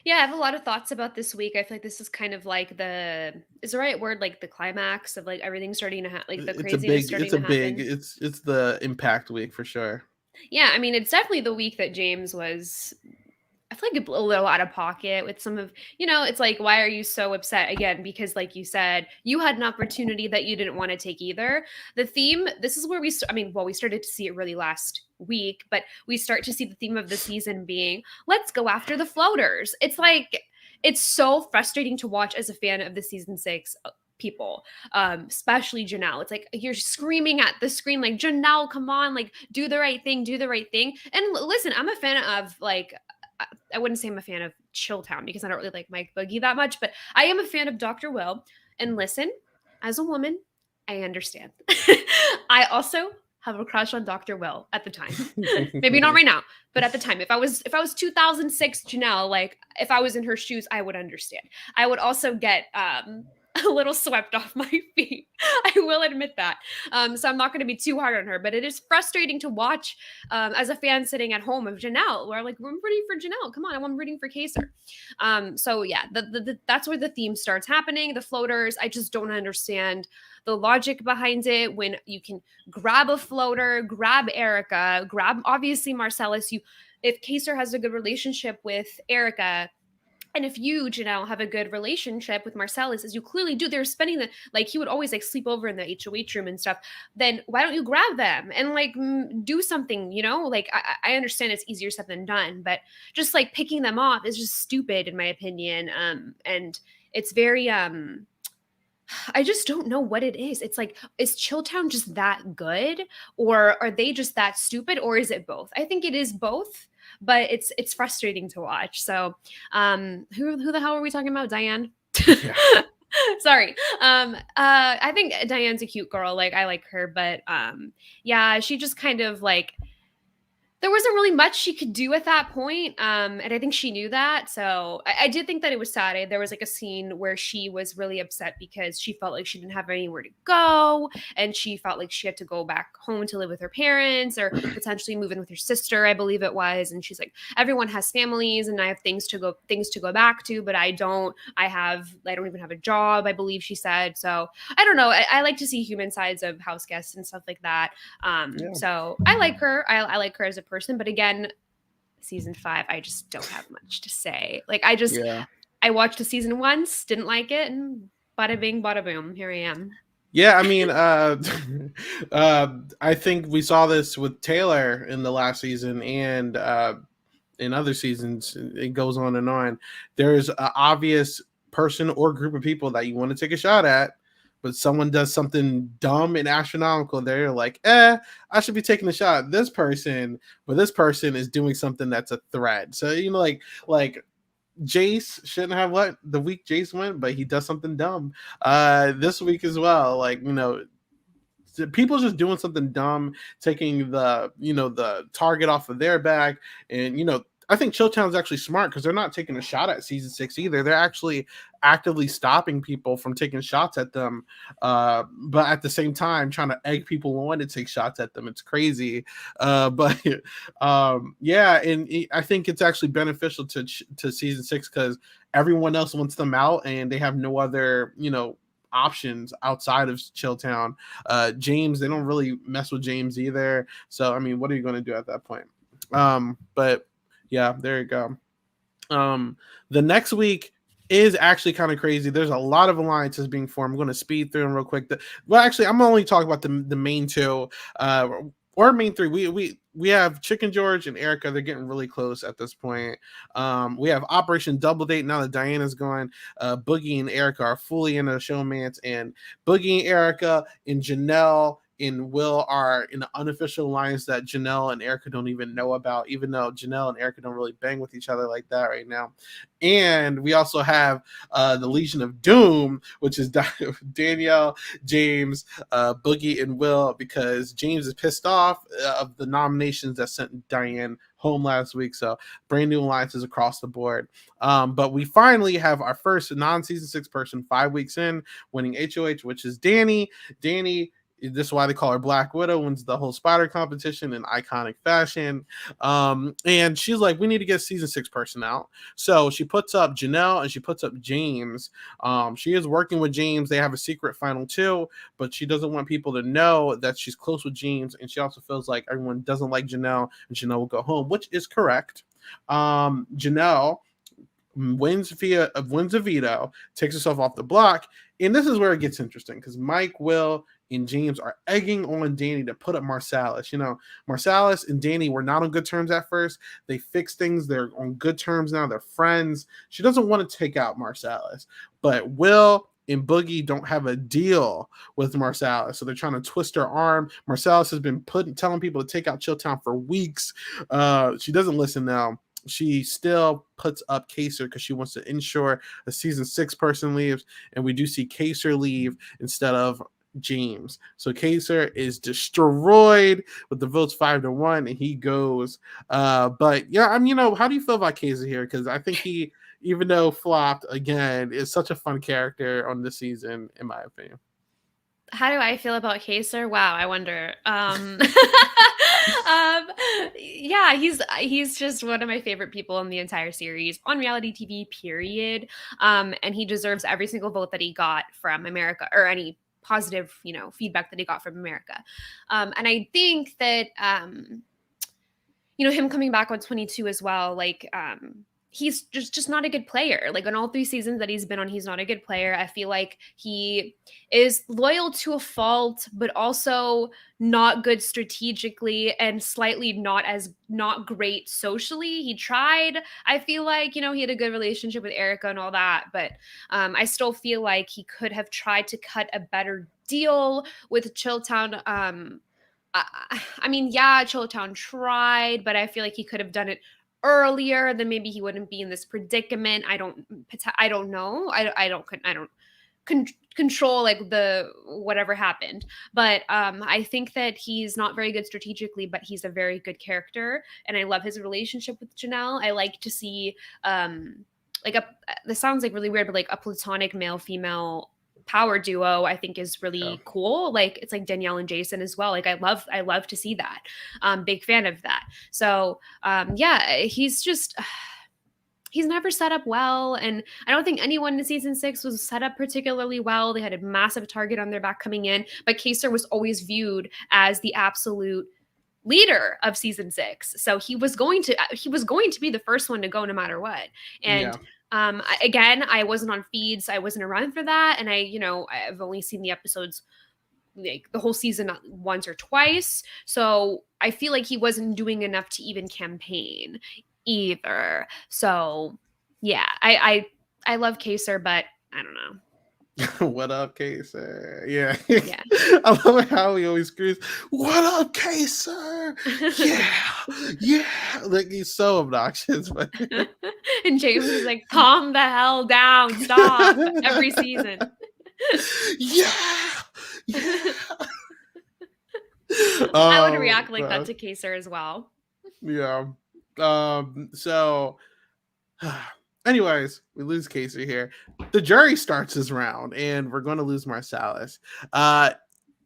Yeah, I have a lot of thoughts about this week. I feel like this is kind of like is the right word, like the climax of like everything starting to happen, like the craziness starting to happen. It's the impact week for sure. Yeah, it's definitely the week that James was, I feel like, a little out of pocket with some of, it's like, why are you so upset? Again, because like you said, you had an opportunity that you didn't want to take either. The theme, this is where we started to see it really last week, but we start to see the theme of the season being, let's go after the floaters. It's like, it's so frustrating to watch as a fan of the season 6 people, especially Janelle. It's like you're screaming at the screen, like, Janelle, come on, like, do the right thing, do the right thing. And listen, I'm a fan of, like, I wouldn't say I'm a fan of Chilltown because I don't really like Mike Boogie that much, but I am a fan of Dr. Will. And listen, as a woman, I understand. I also have a crush on Dr. Will at the time. Maybe not right now, but at the time, if I was 2006 Janelle, like, if I was in her shoes, I would understand. I would also get a little swept off my feet. I will admit that. So I'm not going to be too hard on her, but it is frustrating to watch as a fan sitting at home of Janelle, where, like, I'm rooting for Janelle. Come on, I'm rooting for Kaser. So yeah, that's where the theme starts happening. The floaters, I just don't understand the logic behind it. When you can grab a floater, grab Erica, grab obviously Marcellus. If Kaser has a good relationship with Erica, and if you, Janelle, have a good relationship with Marcellus, as you clearly do, they're spending he would always, like, sleep over in the HOH room and stuff. Then why don't you grab them and, like, do something, you know? Like, I understand it's easier said than done, but just, like, picking them off is just stupid in my opinion. And it's very, I just don't know what it is. It's like, is Chilltown just that good, or are they just that stupid, or is it both? I think it is both, but it's frustrating to watch. So, who the hell are we talking about? Diane? Yeah. Sorry. I think Diane's a cute girl. Like, I like her, but yeah, she just kind of, like, there wasn't really much she could do at that point. And I think she knew that. So I did think that it was sad. There was, like, a scene where she was really upset because she felt like she didn't have anywhere to go. And she felt like she had to go back home to live with her parents, or potentially move in with her sister, I believe it was. And she's like, everyone has families and I have things to go back to, but I don't even have a job, I believe she said. So I don't know. I like to see human sides of house guests and stuff like that. So I like her. I like her as a person, but again, season 5, I just don't have much to say. Like, I watched the season once, didn't like it, and bada bing, bada boom, here I am. Yeah, I mean, I think we saw this with Taylor in the last season, and in other seasons, it goes on and on. There's an obvious person or group of people that you want to take a shot at, but someone does something dumb and astronomical. They're like, I should be taking a shot at this person, but this person is doing something that's a threat. So, you know, like Jace shouldn't have let the week Jace went, but he does something dumb this week as well. Like, you know, people just doing something dumb, taking the target off of their back. And, you know, I think Chilltown's actually smart because they're not taking a shot at season 6 either. They're actually actively stopping people from taking shots at them, but at the same time trying to egg people on to take shots at them. It's crazy, but yeah, and I think it's actually beneficial to season 6 because everyone else wants them out, and they have no other, you know, options outside of Chilltown. James, they don't really mess with James either. So I mean, what are you going to do at that point? But yeah, there you go. The next week is actually kind of crazy. There's a lot of alliances being formed. I'm going to speed through them real quick. Well, actually, I'm only talking about the main two, or main three. We have Chicken George and Erica. They're getting really close at this point. We have Operation Double Date now that Diana's gone. Boogie and Erica are fully in a showmance, and Boogie and Erica and Janelle and Will are in an unofficial alliance that Janelle and Erica don't even know about, even though Janelle and Erica don't really bang with each other like that right now. And we also have the Legion of Doom, which is Danielle, James, Boogie, and Will, because James is pissed off of the nominations that sent Diane home last week. So brand new alliances across the board. But we finally have our first non-season 6 person 5 weeks in winning HOH, which is Danny. This is why they call her Black Widow, wins the whole spider competition in iconic fashion. And she's like, we need to get season 6 person out. So she puts up Janelle and she puts up James. She is working with James. They have a secret final 2, but she doesn't want people to know that she's close with James. And she also feels like everyone doesn't like Janelle, and Janelle will go home, which is correct. Janelle wins a veto, takes herself off the block. And this is where it gets interesting because Mike, Will, and James are egging on Danny to put up Marcellus. You know, Marcellus and Danny were not on good terms at first. They fixed things. They're on good terms now. They're friends. She doesn't want to take out Marcellus, but Will and Boogie don't have a deal with Marsalis, so they're trying to twist her arm. Marsalis has been telling people to take out Chilltown for weeks. She doesn't listen now. She still puts up Kaser because she wants to ensure a season 6 person leaves, and we do see Kaser leave instead of James. So Kaser is destroyed with the votes 5-1, and he goes. But yeah, how do you feel about Kaser here? Because I think he, even though flopped again, is such a fun character on this season, in my opinion. How do I feel about Kaser? Wow, I wonder. Yeah, he's just one of my favorite people in the entire series on reality TV, period. And he deserves every single vote that he got from America, or any positive, feedback that he got from America. And I think that, him coming back on 22 as well, he's just not a good player. Like on all 3 seasons that he's been on, he's not a good player. I feel like he is loyal to a fault, but also not good strategically and slightly not great socially. He tried. I feel like, he had a good relationship with Erica and all that, but I still feel like he could have tried to cut a better deal with Chilltown. Chilltown tried, but I feel like he could have done it earlier, then maybe he wouldn't be in this predicament. I don't know. I don't control the whatever happened, but I think that he's not very good strategically, but he's a very good character, and I love his relationship with Janelle. I like to see this sounds really weird, but a platonic male female power duo, I think, is really cool. It's like Danielle and Jason as well. I love to see that. Big fan of that. So he's just he's never set up well, and I don't think anyone in season 6 was set up particularly well. They had a massive target on their back coming in, but Kaser was always viewed as the absolute leader of season 6. So he was going to be the first one to go no matter what. And again, I wasn't on feeds. I wasn't around for that. And I've only seen the episodes, the whole season, once or twice. So I feel like he wasn't doing enough to even campaign either. So yeah, I love Kaser, but I don't know. What up, Kaser? Yeah. I love how he always screams, "What up, Kaser?" Yeah. He's so obnoxious. But and James is like, "Calm the hell down, stop!" Every season. Yeah. I would react like that to Kaser as well. Yeah. So. Anyways, we lose Casey here. The jury starts this round, and we're going to lose Marsalis.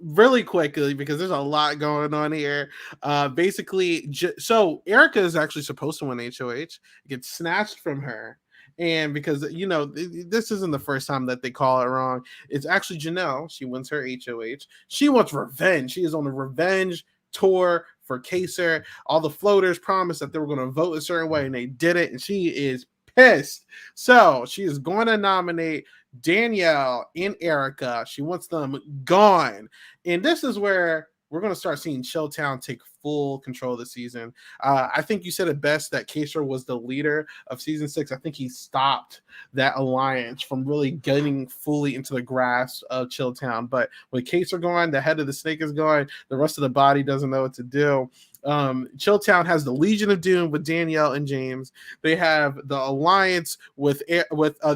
Really quickly, because there's a lot going on here. So Erica is actually supposed to win HOH. It gets snatched from her. And because, this isn't the first time that they call it wrong. It's actually Janelle. She wins her HOH. She wants revenge. She is on a revenge tour for Kaser. All the floaters promised that they were going to vote a certain way, and they did it. And she is pissed. So she is going to nominate Danielle and Erica. She wants them gone. And this is where we're going to start seeing Chilltown take full control of the season. I think you said it best that Kaser was the leader of season 6. I think he stopped that alliance from really getting fully into the grasp of Chilltown. But with Kaser gone, the head of the snake is gone. The rest of the body doesn't know what to do. Chilltown has the Legion of Doom with Danielle and James. They have the alliance with the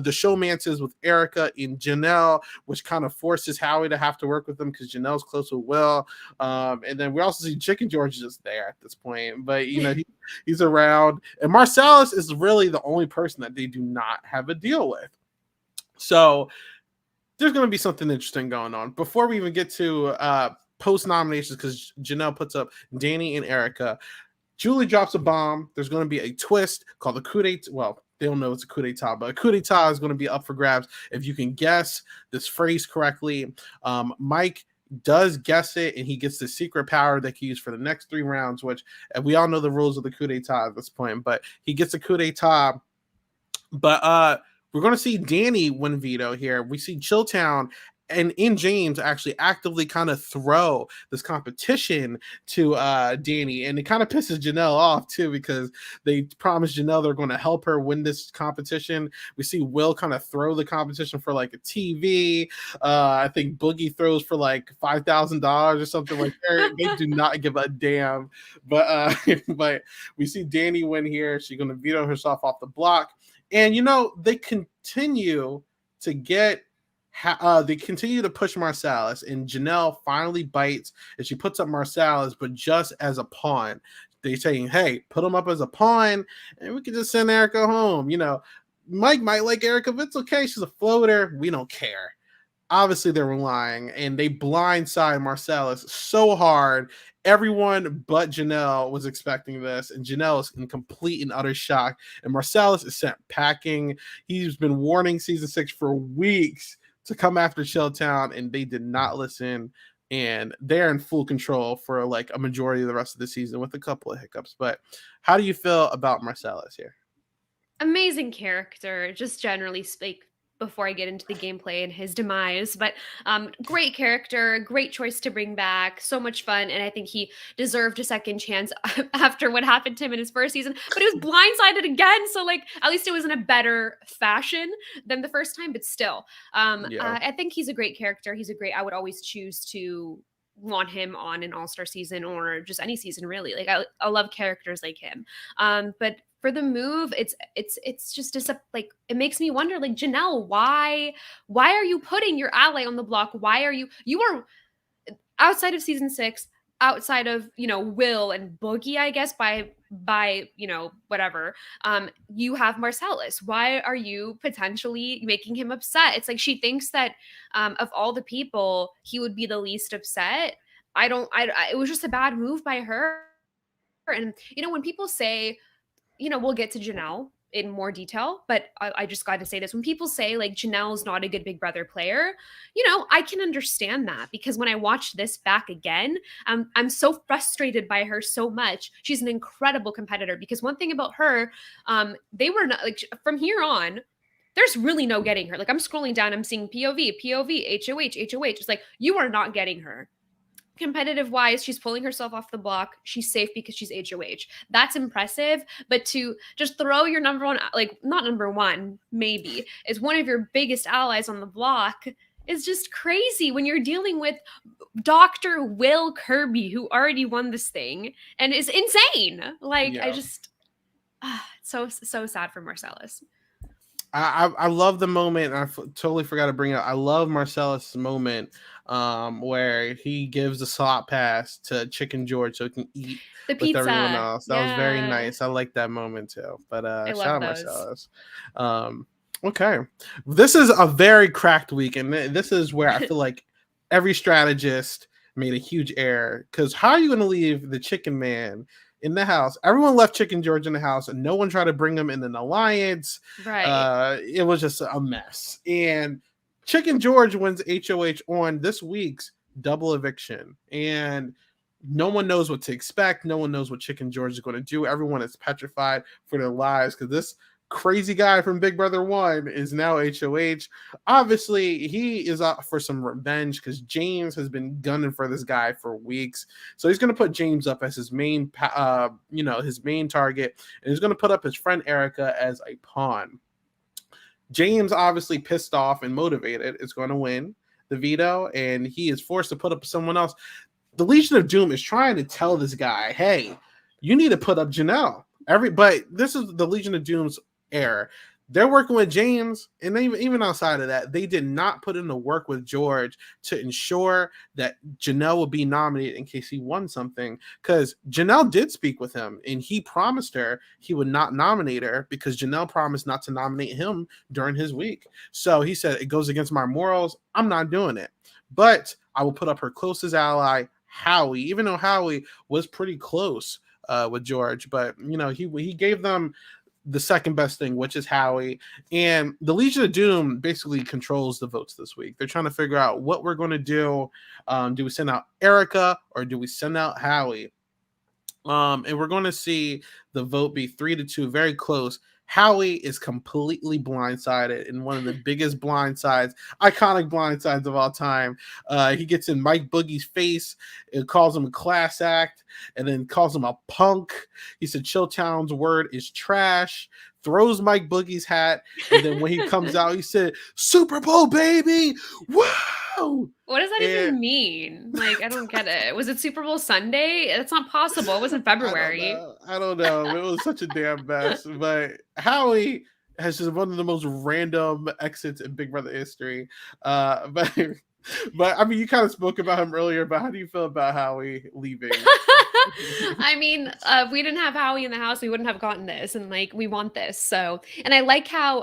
Showmances with Erica and Janelle, which kind of forces Howie to have to work with them because Janelle's close with Will. And then we also see Chicken George just there at this point, but he's around. And Marsalis is really the only person that they do not have a deal with. So there's going to be something interesting going on. Before we even get to post nominations, because Janelle puts up Danny and Erica, Julie drops a bomb. There's going to be a twist called the coup d'etat. Well, they don't know it's a coup d'etat, but a coup d'etat is going to be up for grabs if you can guess this phrase correctly. Mike does guess it, and he gets the secret power that he used for the next 3 rounds, which we all know the rules of the coup d'etat at this point, but he gets a coup d'etat. But we're going to see Danny win veto here. We see Chilltown and in James actually actively kind of throw this competition to Danny, and it kind of pisses Janelle off too, because they promised Janelle they're going to help her win this competition. We see Will kind of throw the competition for like a TV. I think Boogie throws for like $5,000 or something. Like they do not give a damn. But but we see Danny win here. She's going to veto herself off the block, and they continue to get. They continue to push Marsalis, and Janelle finally bites, and she puts up Marsalis, but just as a pawn. They saying, "Hey, put him up as a pawn, and we can just send Erica home." Mike might like Erica, but it's okay. She's a floater. We don't care. Obviously, they were lying, and they blindside Marsalis so hard. Everyone but Janelle was expecting this, and Janelle is in complete and utter shock. And Marsalis is sent packing. He's been warning season 6 for weeks to come after Shelltown, and they did not listen, and they're in full control for like a majority of the rest of the season with a couple of hiccups. But how do you feel about Marsalis here? Amazing character, just generally speak, before I get into the gameplay and his demise. But great character, great choice to bring back, so much fun, and I think he deserved a second chance after what happened to him in his first season. But he was blindsided again, so like at least it was in a better fashion than the first time, but still. I think he's a great character. I would always choose to want him on an all-star season or just any season, really. Like I love characters like him. But for the move, it's just like, it makes me wonder, like, Janelle, why are you putting your ally on the block? Why are you are outside of season 6, outside of Will and Boogie, I guess, by whatever, you have Marsalis. Why are you potentially making him upset? It's like she thinks that of all the people he would be the least upset. It was just a bad move by her. And when people say, we'll get to Janelle in more detail, but I just got to say this. When people say like Janelle's not a good Big Brother player, I can understand that, because when I watched this back again, I'm so frustrated by her so much. She's an incredible competitor, because one thing about her, they were not like, from here on, there's really no getting her. Like, I'm scrolling down, I'm seeing POV, HOH. It's like, you are not getting her. Competitive wise, she's pulling herself off the block. She's safe because she's HOH. That's impressive. But to just throw your number one, like, not number one, maybe, is one of your biggest allies on the block is just crazy when you're dealing with Dr. Will Kirby, who already won this thing and is insane. Like, yeah. I just, so sad for Marsalis. I love the moment. Totally forgot to bring it up. I love Marsalis' moment where he gives the slot pass to Chicken George so he can eat the with pizza. Everyone else. That was very nice. I like that moment too. But shout out Marsalis. Okay. This is a very cracked week, and this is where I feel like every strategist made a huge error. Because how are you going to leave the Chicken Man in the house? Everyone left Chicken George in the house, and no one tried to bring him in an alliance. Right. It was just a mess. And Chicken George wins HOH on this week's double eviction. And no one knows what to expect. No one knows what Chicken George is going to do. Everyone is petrified for their lives, because this crazy guy from Big Brother 1 is now HOH. Obviously, he is out for some revenge, because James has been gunning for this guy for weeks. So he's going to put James up as his main, his main target, and he's going to put up his friend Erica as a pawn. James, obviously pissed off and motivated, is going to win the veto, and he is forced to put up someone else. The Legion of Doom is trying to tell this guy, hey, you need to put up Janelle. But this is the Legion of Doom's error. They're working with James, and even outside of that, they did not put in the work with George to ensure that Janelle would be nominated in case he won something, because Janelle did speak with him, and he promised her he would not nominate her because Janelle promised not to nominate him during his week. So he said, it goes against my morals. I'm not doing it. But I will put up her closest ally, Howie, even though Howie was pretty close with George. But, he gave them the second best thing, which is Howie. And the Legion of Doom basically controls the votes this week. They're trying to figure out what we're going to do. Do we send out Erica or do we send out Howie? And we're going to see the vote be 3-2, very close. Howie is completely blindsided in one of the biggest blindsides, iconic blindsides of all time. He gets in Mike Boogie's face, it calls him a class act, and then calls him a punk. He said Chilltown's word is trash, throws Mike Boogie's hat, and then when he comes out, he said, Super Bowl, baby! Whoa! What does that even mean? Like, I don't get it. Was it Super Bowl Sunday? That's not possible. It was in February. I don't know. It was such a damn mess. But Howie has just one of the most random exits in Big Brother history. But I mean, you kind of spoke about him earlier, but how do you feel about Howie leaving? I mean, if we didn't have Howie in the house, we wouldn't have gotten this, and like we want this. So, and I like how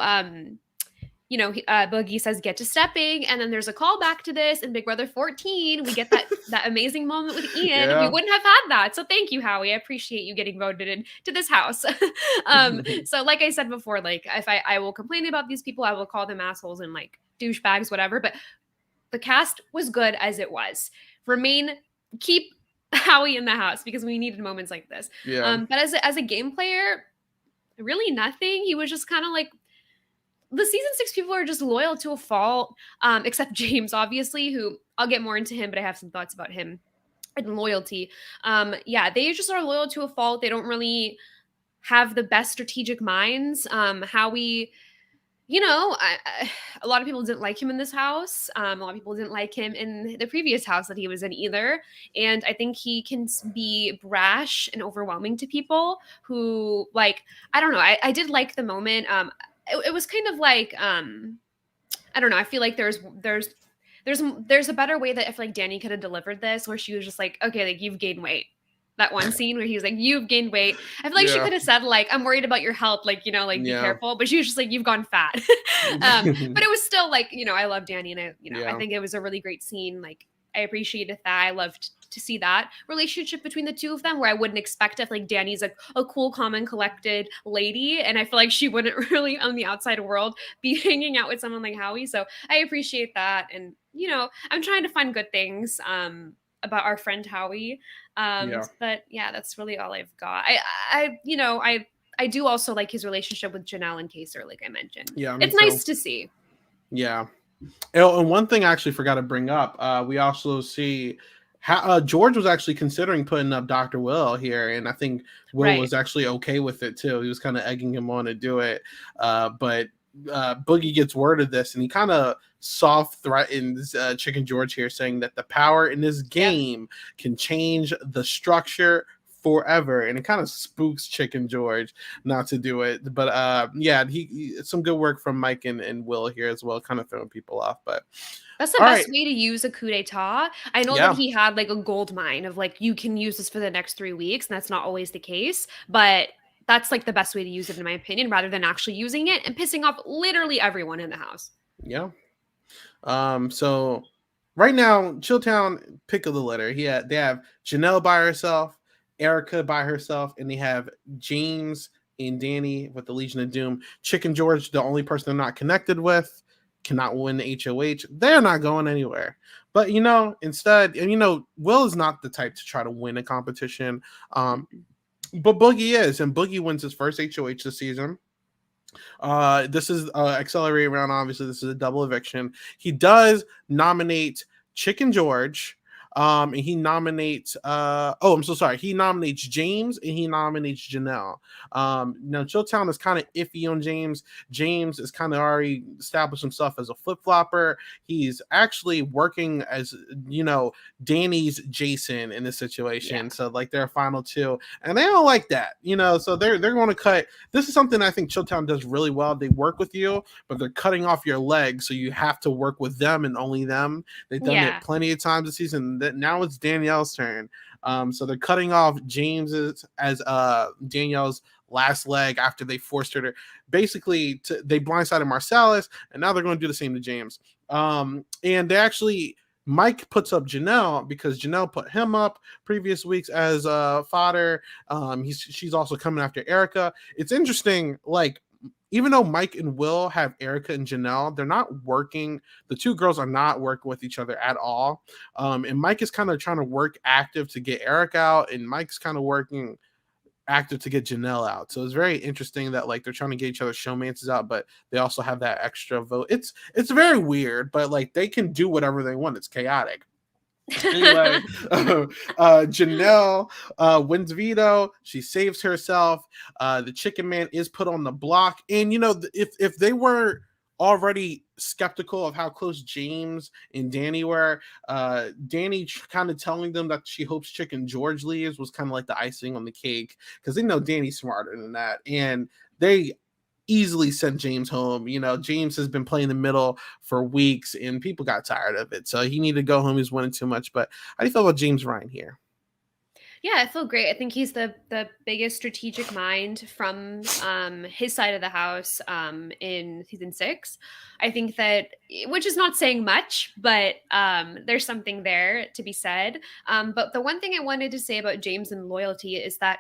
Boogie says get to stepping, and then there's a callback to this in Big Brother 14. We get that amazing moment with Ian. Yeah. We wouldn't have had that. So thank you, Howie. I appreciate you getting voted into this house. So like I said before, like if I will complain about these people, I will call them assholes and like douchebags, whatever. But the cast was good as it was. Keep Howie in the house because we needed moments like this. Yeah. But as a game player, really nothing. He was just kind of like, the season 6 people are just loyal to a fault, except James, obviously, who I'll get more into him, but I have some thoughts about him and loyalty. They just are loyal to a fault. They don't really have the best strategic minds. Howie, a lot of people didn't like him in this house. A lot of people didn't like him in the previous house that he was in either. And I think he can be brash and overwhelming to people who, like, I don't know. I did like the moment. It was kind of like, I don't know. I feel like there's a better way that I feel like Danny could have delivered this, where she was just like, okay, like you've gained weight. That one scene where he was like, you've gained weight. I feel like she could have said like, I'm worried about your health. Like, be careful. But she was just like, you've gone fat. But it was still like, I love Danny. And I think it was a really great scene. Like, I appreciated that. I loved to see that relationship between the two of them, where I wouldn't expect if like Danny's like a cool, calm, and collected lady, and I feel like she wouldn't really on the outside world be hanging out with someone like Howie. So I appreciate that, and I'm trying to find good things about our friend Howie. But yeah, that's really all I've got. I do also like his relationship with Janelle and Kaser, like I mentioned. Yeah, it's nice to see. Yeah. And one thing I actually forgot to bring up, we also see how George was actually considering putting up Dr. Will here, and I think Will was actually okay with it too. He was kind of egging him on to do it, but Boogie gets word of this, and he kind of soft threatens Chicken George here, saying that the power in this game can change the structure forever, and it kind of spooks Chicken George not to do it. But he some good work from Mike and Will here as well, kind of throwing people off. But that's the best way to use a coup d'etat. I know that he had like a gold mine of like, you can use this for the next 3 weeks, and that's not always the case, but that's like the best way to use it, in my opinion, rather than actually using it and pissing off literally everyone in the house. Yeah. So right now, Chilltown, pick of the litter. They have Janelle by herself, Erica by herself, and they have James and Danny with the Legion of Doom. Chicken George, the only person they're not connected with, cannot win the HOH. They're not going anywhere. But instead, and Will is not the type to try to win a competition. But Boogie is, and Boogie wins his first HOH this season. This is accelerated round. Obviously, this is a double eviction. He does nominate Chicken George. And he nominates he nominates James and he nominates Janelle. Now Chilltown is kind of iffy on James. James is kind of already established himself as a flip-flopper. He's actually working as Danny's Jason in this situation. So like they're final two, and they don't like that, so they're going to cut. This is something I think Chilltown does really well. They work with you, but they're cutting off your legs, so you have to work with them and only them. They've done it plenty of times this season. Now it's Danielle's turn. So they're cutting off James's as Danielle's last leg after they forced her to basically they blindsided Marcellus, and now they're going to do the same to James. And they actually, Mike puts up Janelle because Janelle put him up previous weeks as fodder. She's also coming after Erica. It's interesting, like, even though Mike and Will have Erica and Janelle, they're not working. The two girls are not working with each other at all. And Mike is kind of trying to work active to get Eric out, and Mike's kind of working actor to get Janelle out. So it's very interesting that like they're trying to get each other's showmances out, but they also have that extra vote. It's very weird, but like they can do whatever they want. It's chaotic. Anyway, Janelle wins Veto. She saves herself. The Chicken Man is put on the block, and you know, if they were already skeptical of how close James and Danny were, Danny kind of telling them that she hopes Chicken George leaves was kind of like the icing on the cake, because they know Danny's smarter than that, and they easily sent James home. You know, James has been playing the middle for weeks and people got tired of it. So he needed to go home. He's winning too much. But how do you feel about James Ryan here? Yeah, I feel great. I think he's the biggest strategic mind from his side of the house in season 6. I think that, which is not saying much, but there's something there to be said. But the one thing I wanted to say about James and loyalty is that,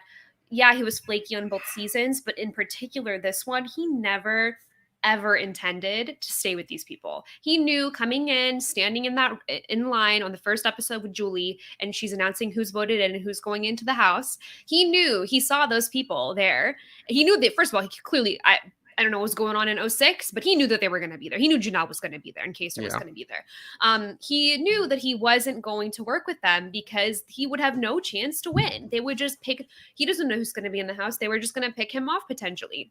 yeah, he was flaky on both seasons, but in particular this one, he never ever intended to stay with these people. He knew coming in, standing in line on the first episode with Julie, and she's announcing who's voted in and who's going into the house. He saw those people there. He knew that, first of all, he clearly, I don't know what was going on in 06, but he knew that they were going to be there. He knew Janelle was going to be there in case there was going to be there. He knew that he wasn't going to work with them because he would have no chance to win. They would just pick, he doesn't know who's going to be in the house. They were just going to pick him off potentially.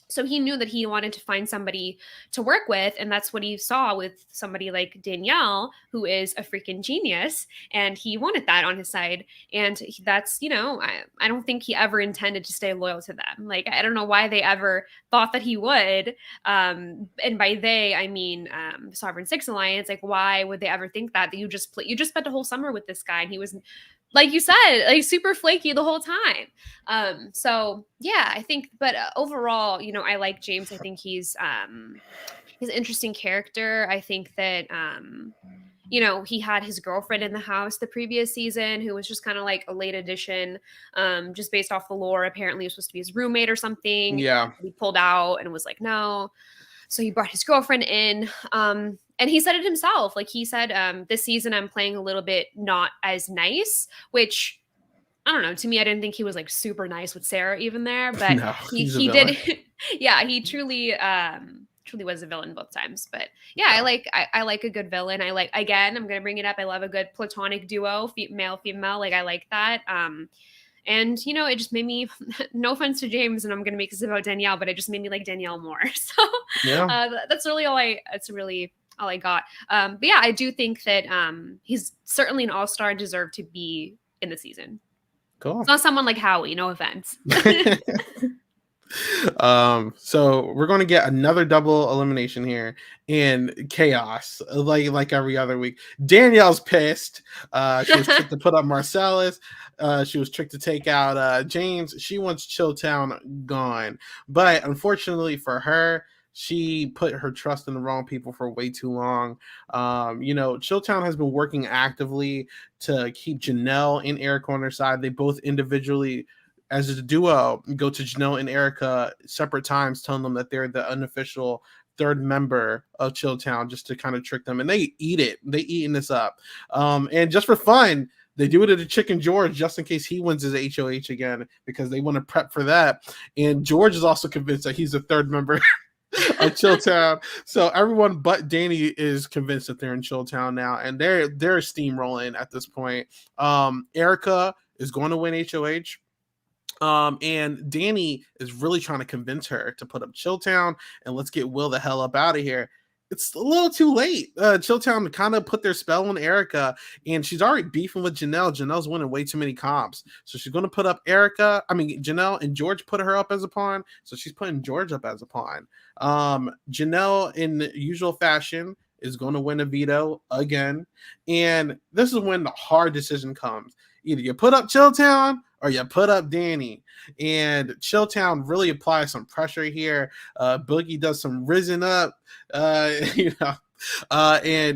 So he knew that he wanted to find somebody to work with. And that's what he saw with somebody like Danielle, who is a freaking genius. And he wanted that on his side. And that's, you know, I don't think he ever intended to stay loyal to them. Like, I don't know why they ever thought that he would. And by they, I mean, Sovereign Six Alliance. Like, why would they ever think that you just spent a whole summer with this guy and he was, like you said, like super flaky the whole time. So yeah, I think, but overall, you know, I like James. I think he's an interesting character. I think that, you know, he had his girlfriend in the house the previous season who was just kind of like a late addition, just based off the lore. Apparently it was supposed to be his roommate or something. Yeah. He pulled out and was like, no. So he brought his girlfriend in. And he said it himself. Like he said, this season I'm playing a little bit not as nice, which I don't know. To me, I didn't think he was like super nice with Sarah even there, but No, he did. Yeah, he truly was a villain both times. But yeah, I like a good villain. I like, again, I'm gonna bring it up. I love a good platonic duo, male female. Like I like that. And, you know, it just made me, no offense to James, and I'm going to make this about Danielle, but it just made me like Danielle more. So yeah. That's really all I got. But yeah, I do think that he's certainly an all-star and deserved to be in the season. Cool. It's not someone like Howie, no offense. So we're going to get another double elimination here in chaos, like every other week. Danielle's pissed. She was tricked to put up Marcellus. She was tricked to take out James. She wants Chilltown gone, but unfortunately for her, she put her trust in the wrong people for way too long. You know, Chilltown has been working actively to keep Janelle and Erica on their side. They both individually, as a duo, go to Janelle and Erica separate times, telling them that they're the unofficial third member of Chilltown, just to kind of trick them. And they eat it. They eating this up. And just for fun, they do it to Chicken George just in case he wins his HOH again, because they want to prep for that. And George is also convinced that he's a third member of Chilltown. So everyone but Danny is convinced that they're in Chilltown now, and they're steamrolling at this point. Erica is going to win HOH. And Danny is really trying to convince her to put up Chilltown and let's get Will the hell up out of here. It's a little too late. Chilltown kind of put their spell on Erica, and she's already beefing with Janelle. Janelle's winning way too many comps, so she's going to put up Janelle, and George put her up as a pawn, so she's putting George up as a pawn. Janelle, in the usual fashion, is going to win a veto again, and this is when the hard decision comes. Either you put up Chilltown or you put up Danny. And Chilltown really applies some pressure here. Boogie does some risen up, and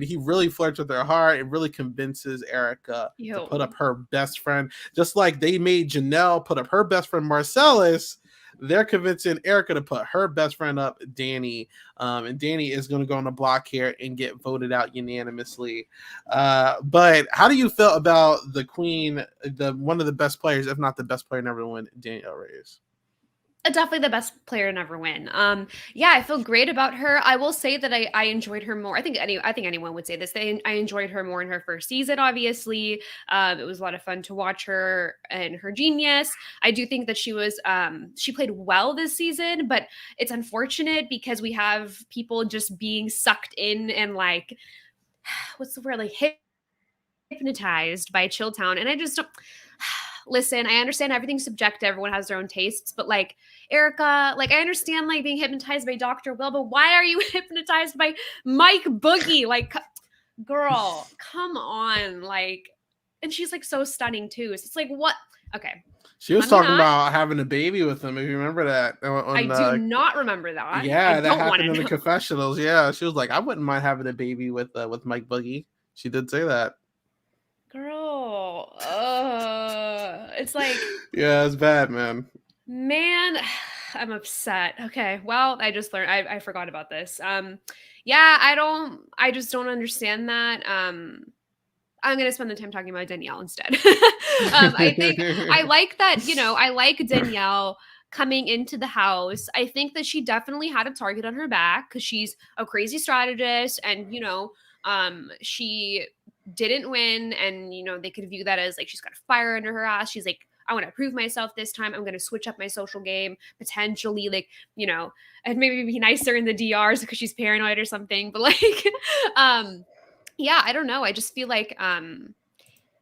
he really flirts with her heart and really convinces Erica to put up her best friend. Just like they made Janelle put up her best friend Marcellus, they're convincing Erica to put her best friend up, Danny. And Danny is going to go on the block here and get voted out unanimously. But how do you feel about the queen, one of the best players, if not the best player never to win, Danielle Reyes? Definitely the best player to never win. Yeah, I feel great about her. I will say that I enjoyed her more. I think anyone would say this. I enjoyed her more in her first season. Obviously, it was a lot of fun to watch her and her genius. I do think that she played well this season, but it's unfortunate because we have people just being sucked in and like, what's the word, like hypnotized by Chilltown, and I just don't. Listen, I understand everything's subjective. Everyone has their own tastes, but like Erica, like I understand like being hypnotized by Dr. Will, but why are you hypnotized by Mike Boogie? Like, girl, come on. Like, and she's like so stunning too. So it's like, what? Okay. She was talking about having a baby with him. If you remember that. I do not remember that. Yeah, that happened in the confessionals. Yeah, she was like, I wouldn't mind having a baby with Mike Boogie. She did say that. Girl, it's like, yeah, it's bad, man. I'm upset. Okay, well, I just learned. I forgot about this. Yeah, I just don't understand that. I'm gonna spend the time talking about Danielle instead. I think I like that. I like Danielle coming into the house. I think that she definitely had a target on her back because she's a crazy strategist, and she didn't win, and they could view that as like she's got a fire under her ass. She's like, I want to prove myself this time. I'm going to switch up my social game, potentially, like, and maybe be nicer in the DRs because she's paranoid or something. But like, yeah, I don't know. I just feel like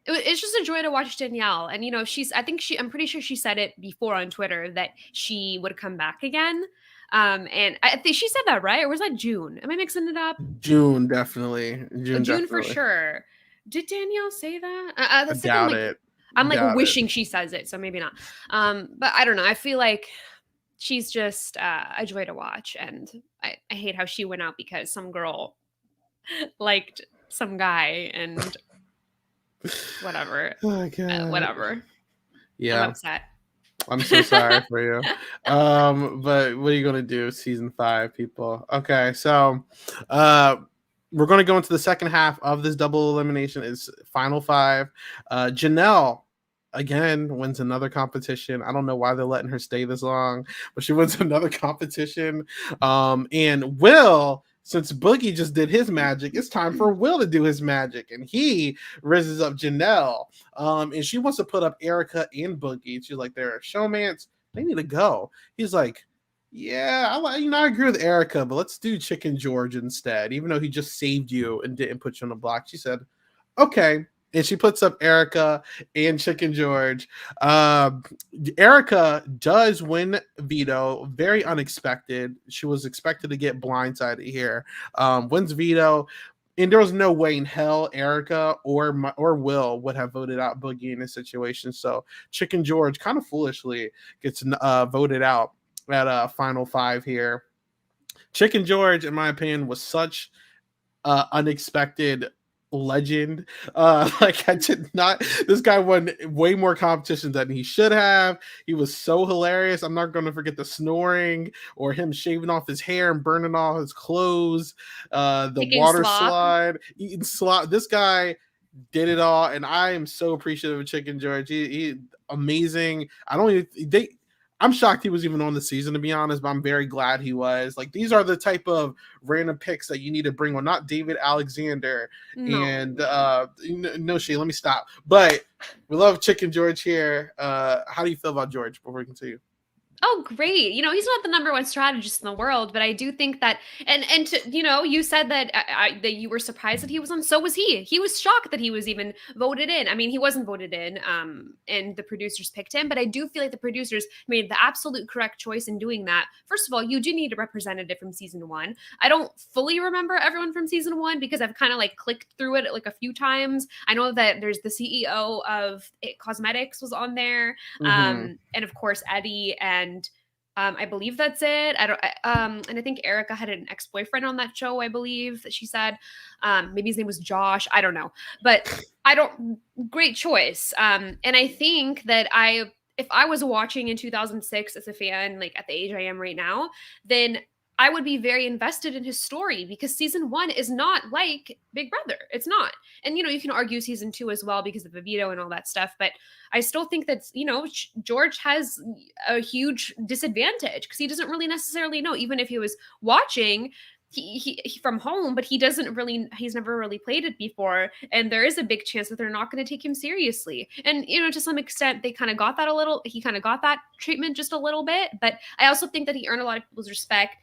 it's just a joy to watch Danielle. And I'm pretty sure she said it before on Twitter that she would come back again. And I think she said that, right? Or was that June? Am I mixing it up? June, definitely. June for sure. Did Danielle say that? I doubt it. I'm like wishing she says it, so maybe not. But I don't know. I feel like she's just a joy to watch, and I hate how she went out because some girl liked some guy and whatever. Oh, God. Whatever. Yeah. I'm upset. I'm so sorry for you. But what are you gonna do? Season 5, people. Okay, so we're going to go into the second half of this double elimination. It's final 5. Janelle again wins another competition. I don't know why they're letting her stay this long, but she wins another competition. And Will, since Boogie just did his magic, it's time for Will to do his magic, and he raises up Janelle. And she wants to put up Erica and Boogie. She's like, they're showmans. They need to go. He's like, yeah, I agree with Erica, but let's do Chicken George instead, even though he just saved you and didn't put you on the block. She said, okay. And she puts up Erica and Chicken George. Erica does win Veto. Very unexpected. She was expected to get blindsided here. Wins Veto. And there was no way in hell Erica or Will would have voted out Boogie in this situation. So Chicken George kind of foolishly gets voted out at final 5 here. Chicken George, in my opinion, was such unexpected legend. Like I did not. This guy won way more competitions than he should have. He was so hilarious. I'm not going to forget the snoring or him shaving off his hair and burning all his clothes. The Taking water slide, eating slop. This guy did it all, and I am so appreciative of Chicken George. He amazing. I'm shocked he was even on the season, to be honest, but I'm very glad he was. Like, these are the type of random picks that you need to bring on, not David Alexander. No. And no shade, let me stop. But we love Chicken George here. How do you feel about George before we continue? Oh, great. He's not the number one strategist in the world, but I do think that, and you said that that you were surprised that he was on. So was he. He was shocked that he was even voted in. I mean, he wasn't voted in, and the producers picked him, but I do feel like the producers made the absolute correct choice in doing that. First of all, you do need a representative from season 1. I don't fully remember everyone from season 1 because I've kind of like clicked through it like a few times. I know that there's the CEO of It Cosmetics was on there. And of course, Eddie and I believe that's it. And I think Erica had an ex-boyfriend on that show, I believe that she said. Maybe his name was Josh. I don't know. But great choice. And I think that if I was watching in 2006 as a fan, like at the age I am right now, then I would be very invested in his story because season 1 is not like Big Brother. It's not. And, you can argue season 2 as well because of the veto and all that stuff. But I still think that, George has a huge disadvantage because he doesn't really necessarily know, even if he was watching he from home, but he's never really played it before, and there is a big chance that they're not going to take him seriously. And to some extent he kind of got that treatment just a little bit, but I also think that he earned a lot of people's respect.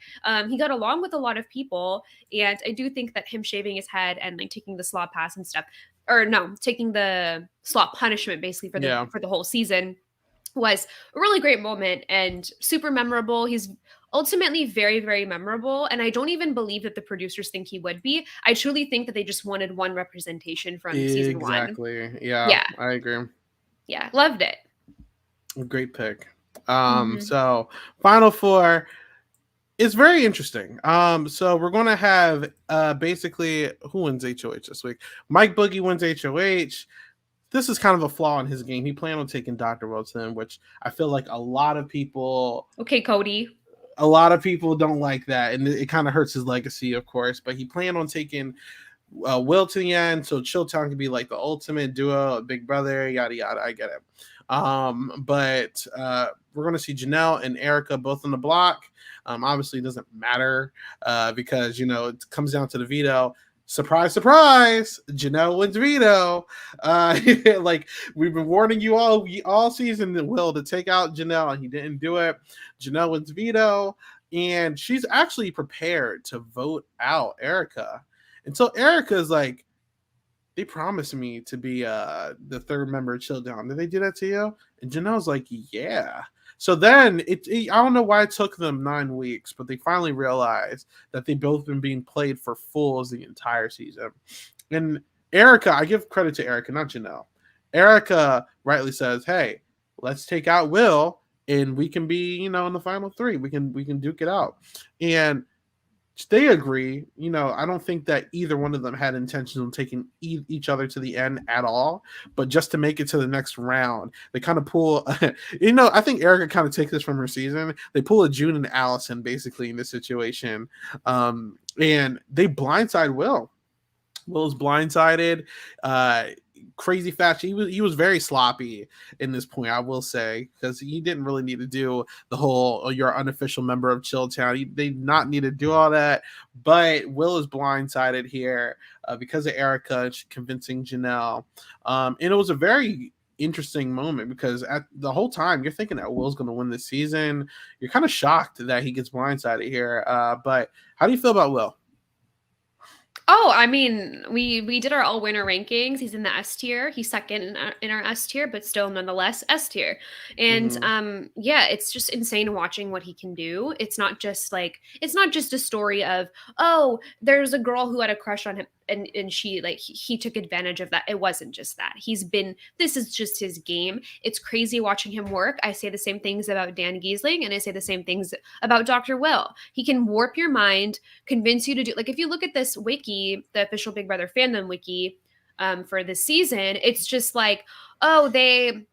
He got along with a lot of people, and I do think that him shaving his head and like taking the slop pass and stuff, or no, taking the slop punishment basically for the whole season was a really great moment and super memorable. He's ultimately very, very memorable. And I don't even believe that the producers think he would be. I truly think that they just wanted one representation from season 1. Exactly. Yeah, I agree. Yeah, loved it. Great pick. So final 4. It's very interesting. So we're going to have basically who wins HOH this week. Mike Boogie wins HOH. This is kind of a flaw in his game. He planned on taking Dr. Wilson, which I feel like a lot of people... Okay, Cody. A lot of people don't like that, and it kind of hurts his legacy, of course. But he planned on taking Will to the end, so Chilltown could be like the ultimate duo, Big Brother, yada yada. I get it. But we're going to see Janelle and Erica both on the block. Obviously, it doesn't matter because it comes down to the veto. Surprise, surprise! Janelle wins veto. Like we've been warning you all season, Will, to take out Janelle, and he didn't do it. Janelle wins veto, and she's actually prepared to vote out Erica. And so Erica's like, they promised me to be the third member of Chill Down. Did they do that to you? And Janelle's like, yeah. So then I don't know why it took them 9 weeks, but they finally realized that they've both been being played for fools the entire season. And Erica, I give credit to Erica, not Janelle. Erica rightly says, hey, let's take out Will and we can be, in the final 3. We can duke it out. And they agree. I don't think that either one of them had intentions on taking each other to the end at all, but just to make it to the next round, they kind of pull, I think Erica kind of takes this from her season. They pull a June and Allison basically in this situation. And they blindside Will. Will's blindsided. Crazy fast. He was very sloppy in this point, I will say, because he didn't really need to do the whole you're unofficial member of Chilltown. They did not need to do all that, but Will is blindsided here because of Erica convincing Janelle. And it was a very interesting moment because at the whole time you're thinking that Will's going to win this season. You're kind of shocked that he gets blindsided here. But how do you feel about Will? Oh, I mean, we did our all-winner rankings. He's in the S tier. He's second in our S tier, but still nonetheless S tier. And yeah, it's just insane watching what he can do. It's not just a story of, oh, there's a girl who had a crush on him and she he took advantage of that. It wasn't just that. This is just his game. It's crazy watching him work. I say the same things about Dan Giesling and I say the same things about Dr. Will. He can warp your mind, convince you to do, if you look at this wiki, the official Big Brother fandom wiki for this season, it's just oh, they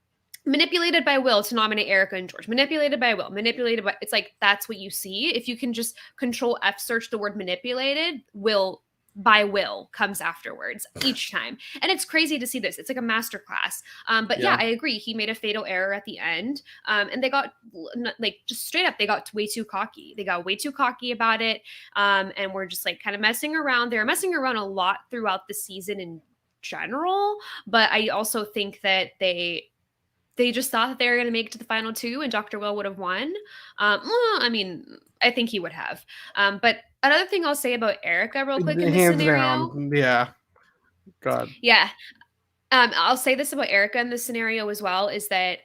manipulated by Will to nominate Erica and George, manipulated by Will, it's that's what you see. If you can just control F search the word manipulated, Will comes afterwards each time. And it's crazy to see this. It's like a masterclass. But yeah, I agree. He made a fatal error at the end. And they got just straight up, they got way too cocky. They got way too cocky about it. And we're just kind of messing around. They're messing around a lot throughout the season in general. But I also think that they just thought that they were going to make it to the final 2 and Dr. Will would have won. I mean, I think he would have. But another thing I'll say about Erica real quick in this scenario. Down. Yeah. God. Yeah. I'll say this about Erica in this scenario as well, is that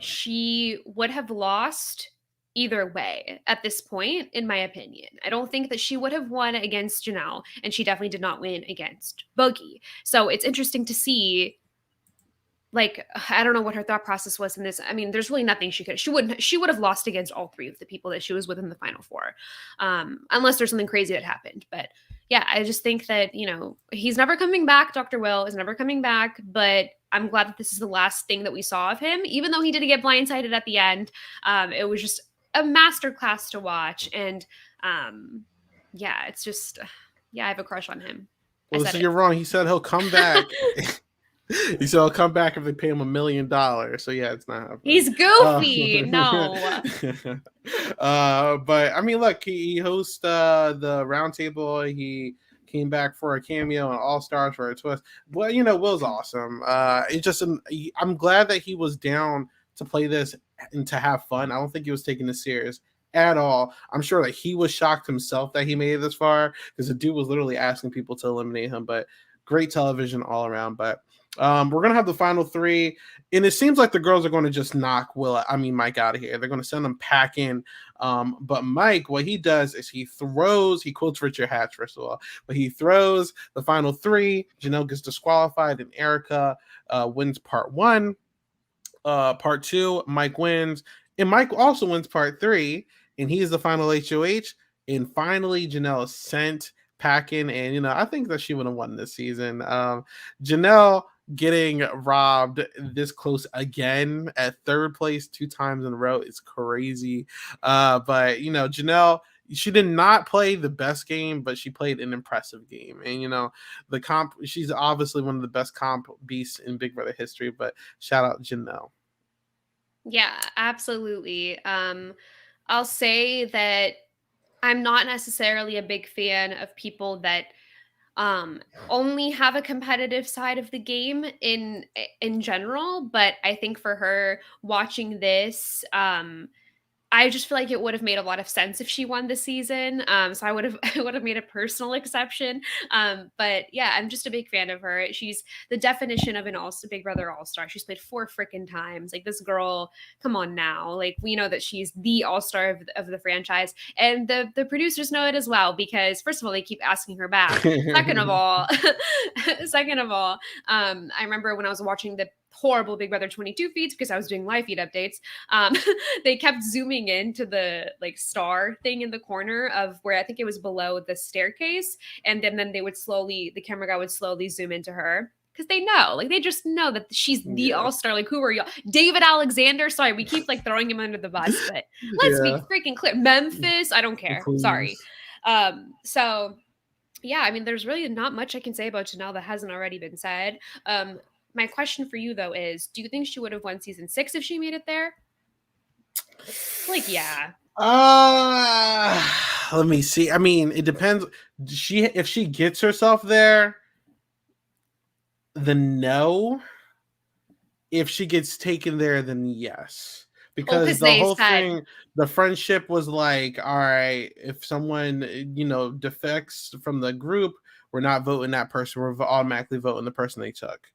she would have lost either way at this point, in my opinion. I don't think that she would have won against Janelle, and she definitely did not win against Boogie. So it's interesting to see. I don't know what her thought process was in this. I mean, there's really nothing she would have lost against all 3 of the people that she was with in the final 4. Unless there's something crazy that happened. But yeah, I just think that, he's never coming back. Dr. Will is never coming back, but I'm glad that this is the last thing that we saw of him, even though he didn't get blindsided at the end. It was just a masterclass to watch. And yeah, it's just, yeah, I have a crush on him. Well, so you're wrong. He said he'll come back. He said he'll come back if they pay him $1 million. So yeah, it's not happening. He's goofy. No. But I mean, look, he hosts the roundtable. He came back for a cameo and All Stars for a twist. Well, you know, Will's awesome. It just I'm glad that he was down to play this and to have fun. I don't think he was taking this serious at all. I'm sure that he was shocked himself that he made it this far, because the dude was literally asking people to eliminate him. But great television all around. But we're gonna have the final three, and it seems like the girls are going to just knock Mike out of here. They're going to send him packing. But Mike, what he does is he quotes Richard Hatch first of all, but he throws the final three. Janelle gets disqualified, and Erica wins part one. Part two, Mike wins, and Mike also wins part three, and he's the final HOH. And finally, Janelle is sent packing, and you know, I think that she would have won this season. Janelle getting robbed this close again at third place 2 times in a row is crazy. But you know, Janelle, she did not play the best game, but she played an impressive game. And you know, the comp, she's obviously one of the best comp beasts in Big Brother history. But shout out Janelle. Yeah, absolutely. I'll say that I'm not necessarily a big fan of people that only have a competitive side of the game in general, but I think for her watching this, I just feel like it would have made a lot of sense if she won the season. So I would have made a personal exception. But yeah, I'm just a big fan of her. She's the definition of an Big Brother All-Star. She's played 4 freaking times. Like, this girl, come on now. Like, we know that she's the All-Star of the franchise, and the producers know it as well, because first of all, they keep asking her back. Second of all, I remember when I was watching the horrible Big Brother 22 feeds, because I was doing live feed updates, they kept zooming into the like star thing in the corner of where I think it was below the staircase, and then the camera guy would slowly zoom into her, because they just know that she's the all-star. Like, who are y'all? David Alexander? Sorry, we keep like throwing him under the bus, but let's be freaking clear. Memphis, I don't care. Please. Sorry. So yeah, I mean, there's really not much I can say about Janelle that hasn't already been said. My question for you, though, is, do you think she would have won season 6 if she made it there? Like, yeah. Let me see. I mean, it depends. If she gets herself there, then no. If she gets taken there, then yes. Because the whole thing, the friendship was like, all right, if someone, you know, defects from the group, we're not voting that person. We're automatically voting the person they took.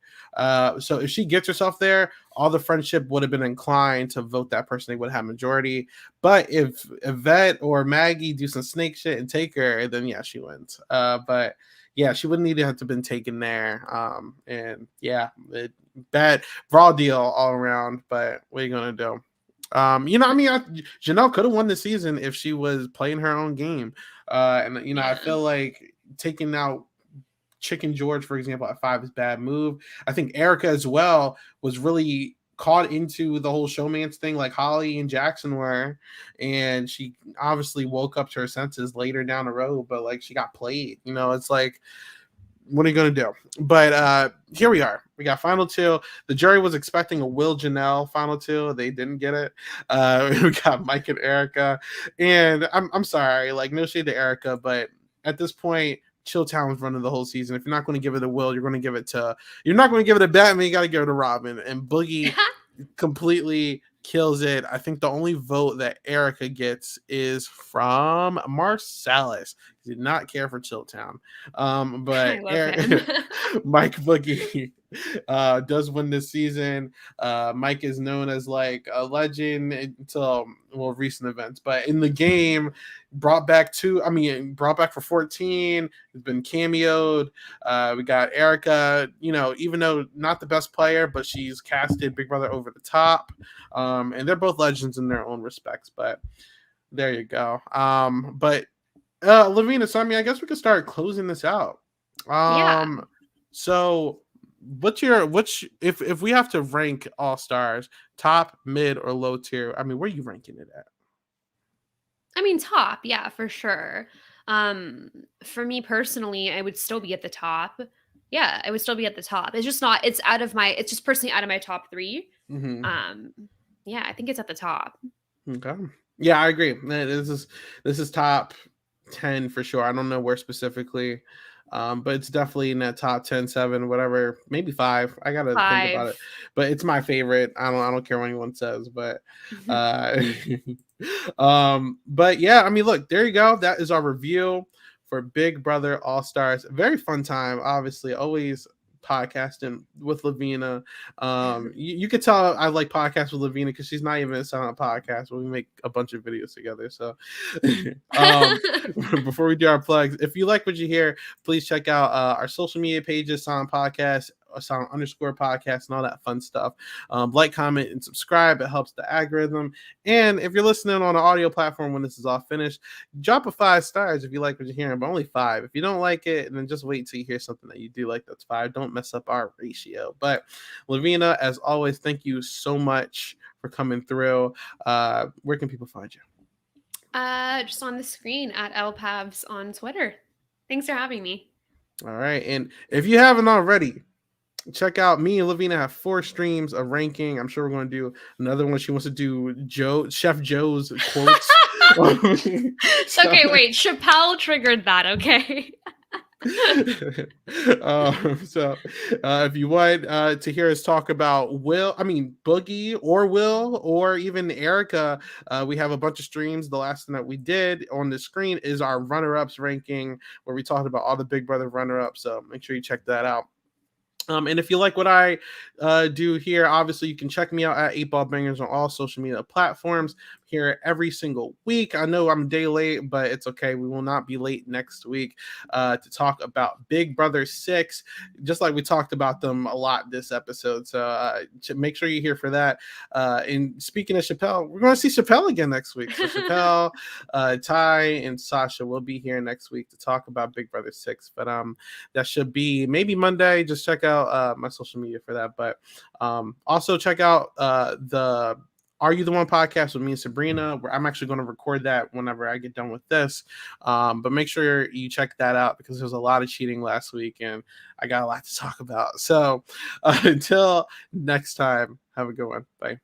So if she gets herself there, all the friendship would have been inclined to vote that person. They would have majority. But if Yvette or Maggie do some snake shit and take her, then yeah, she wins. But yeah, she wouldn't need to have been taken there. And yeah, bad raw deal all around. But what are you gonna do? You know, I mean, Janelle could have won the season if she was playing her own game. And you know, I feel like taking out Chicken George, for example, at 5 is a bad move. I think Erica as well was really caught into the whole showman's thing like Holly and Jackson were, and she obviously woke up to her senses later down the road, but like, she got played. You know, it's like, what are you going to do? But here we are. We got final 2. The jury was expecting a Will Janelle final 2. They didn't get it. We got Mike and Erica. And I'm sorry, like, no shade to Erica, but at this point, Chilltown was running the whole season. If you're not going to give it to Will, you're not going to give it to Batman, you got to give it to Robin. And Boogie completely kills it. I think the only vote that Erica gets is from Marcellus. He did not care for Chilltown. But Mike Boogie does win this season. Mike is known as like a legend until recent events, but in the game, brought back for 14. Has been cameoed. We got Erica, you know, even though not the best player, but she's casted Big Brother over the top. And they're both legends in their own respects, but there you go. But Lovina, so I mean, I guess we could start closing this out. So if we have to rank All Stars, top, mid, or low tier? I mean, where are you ranking it at? I mean, top, yeah, for sure. For me personally, I would still be at the top. Yeah, I would still be at the top. It's just not. It's just personally out of my top 3. Mm-hmm. Yeah, I think it's at the top. Okay. Yeah, I agree. This is top 10 for sure. I don't know where specifically, but it's definitely in that top 10, 7, whatever, maybe 5. I gotta think about it, 5. but it's my favorite. I don't care what anyone says, but but yeah, I mean, look, there you go. That is our review for Big Brother All Stars. Very fun time, obviously. Always podcasting with Lovina. You could tell I like podcasts with Lovina because she's not even a silent podcast, but we make a bunch of videos together. So before we do our plugs, if you like what you hear, please check out our social media pages, Silent Podcast, Silent_podcast, and all that fun stuff. Like, comment, and subscribe. It helps the algorithm. And if you're listening on an audio platform when this is all finished, drop a 5 stars if you like what you're hearing, but only 5. If you don't like it, then just wait till you hear something that you do like. That's 5. Don't mess up our ratio. But Lovina, as always, thank you so much for coming through. Where can people find you? Just on the screen at LPavs on Twitter. Thanks for having me. All right. And if you haven't already, check out me and Lovina have 4 streams of ranking. I'm sure we're going to do another one. She wants to do Chef Joe's quotes. Okay, wait. Chappelle triggered that. Okay. So if you want to hear us talk about Boogie or Will or even Erica, we have a bunch of streams. The last thing that we did on the screen is our runner-ups ranking, where we talked about all the Big Brother runner-ups. So make sure you check that out. And if you like what I do here, obviously you can check me out at 8 Ball Bangers on all social media platforms. Here every single week. I know I'm a day late, but it's okay. We will not be late next week to talk about Big Brother 6, just like we talked about them a lot this episode. So make sure you're here for that. And speaking of Chappelle, we're going to see Chappelle again next week. So Chappelle, Ty, and Sasha will be here next week to talk about Big Brother 6. But that should be maybe Monday. Just check out my social media for that. But also check out the Are You the One podcast with me and Sabrina, where I'm actually going to record that whenever I get done with this. But make sure you check that out because there was a lot of cheating last week and I got a lot to talk about. So until next time, have a good one. Bye.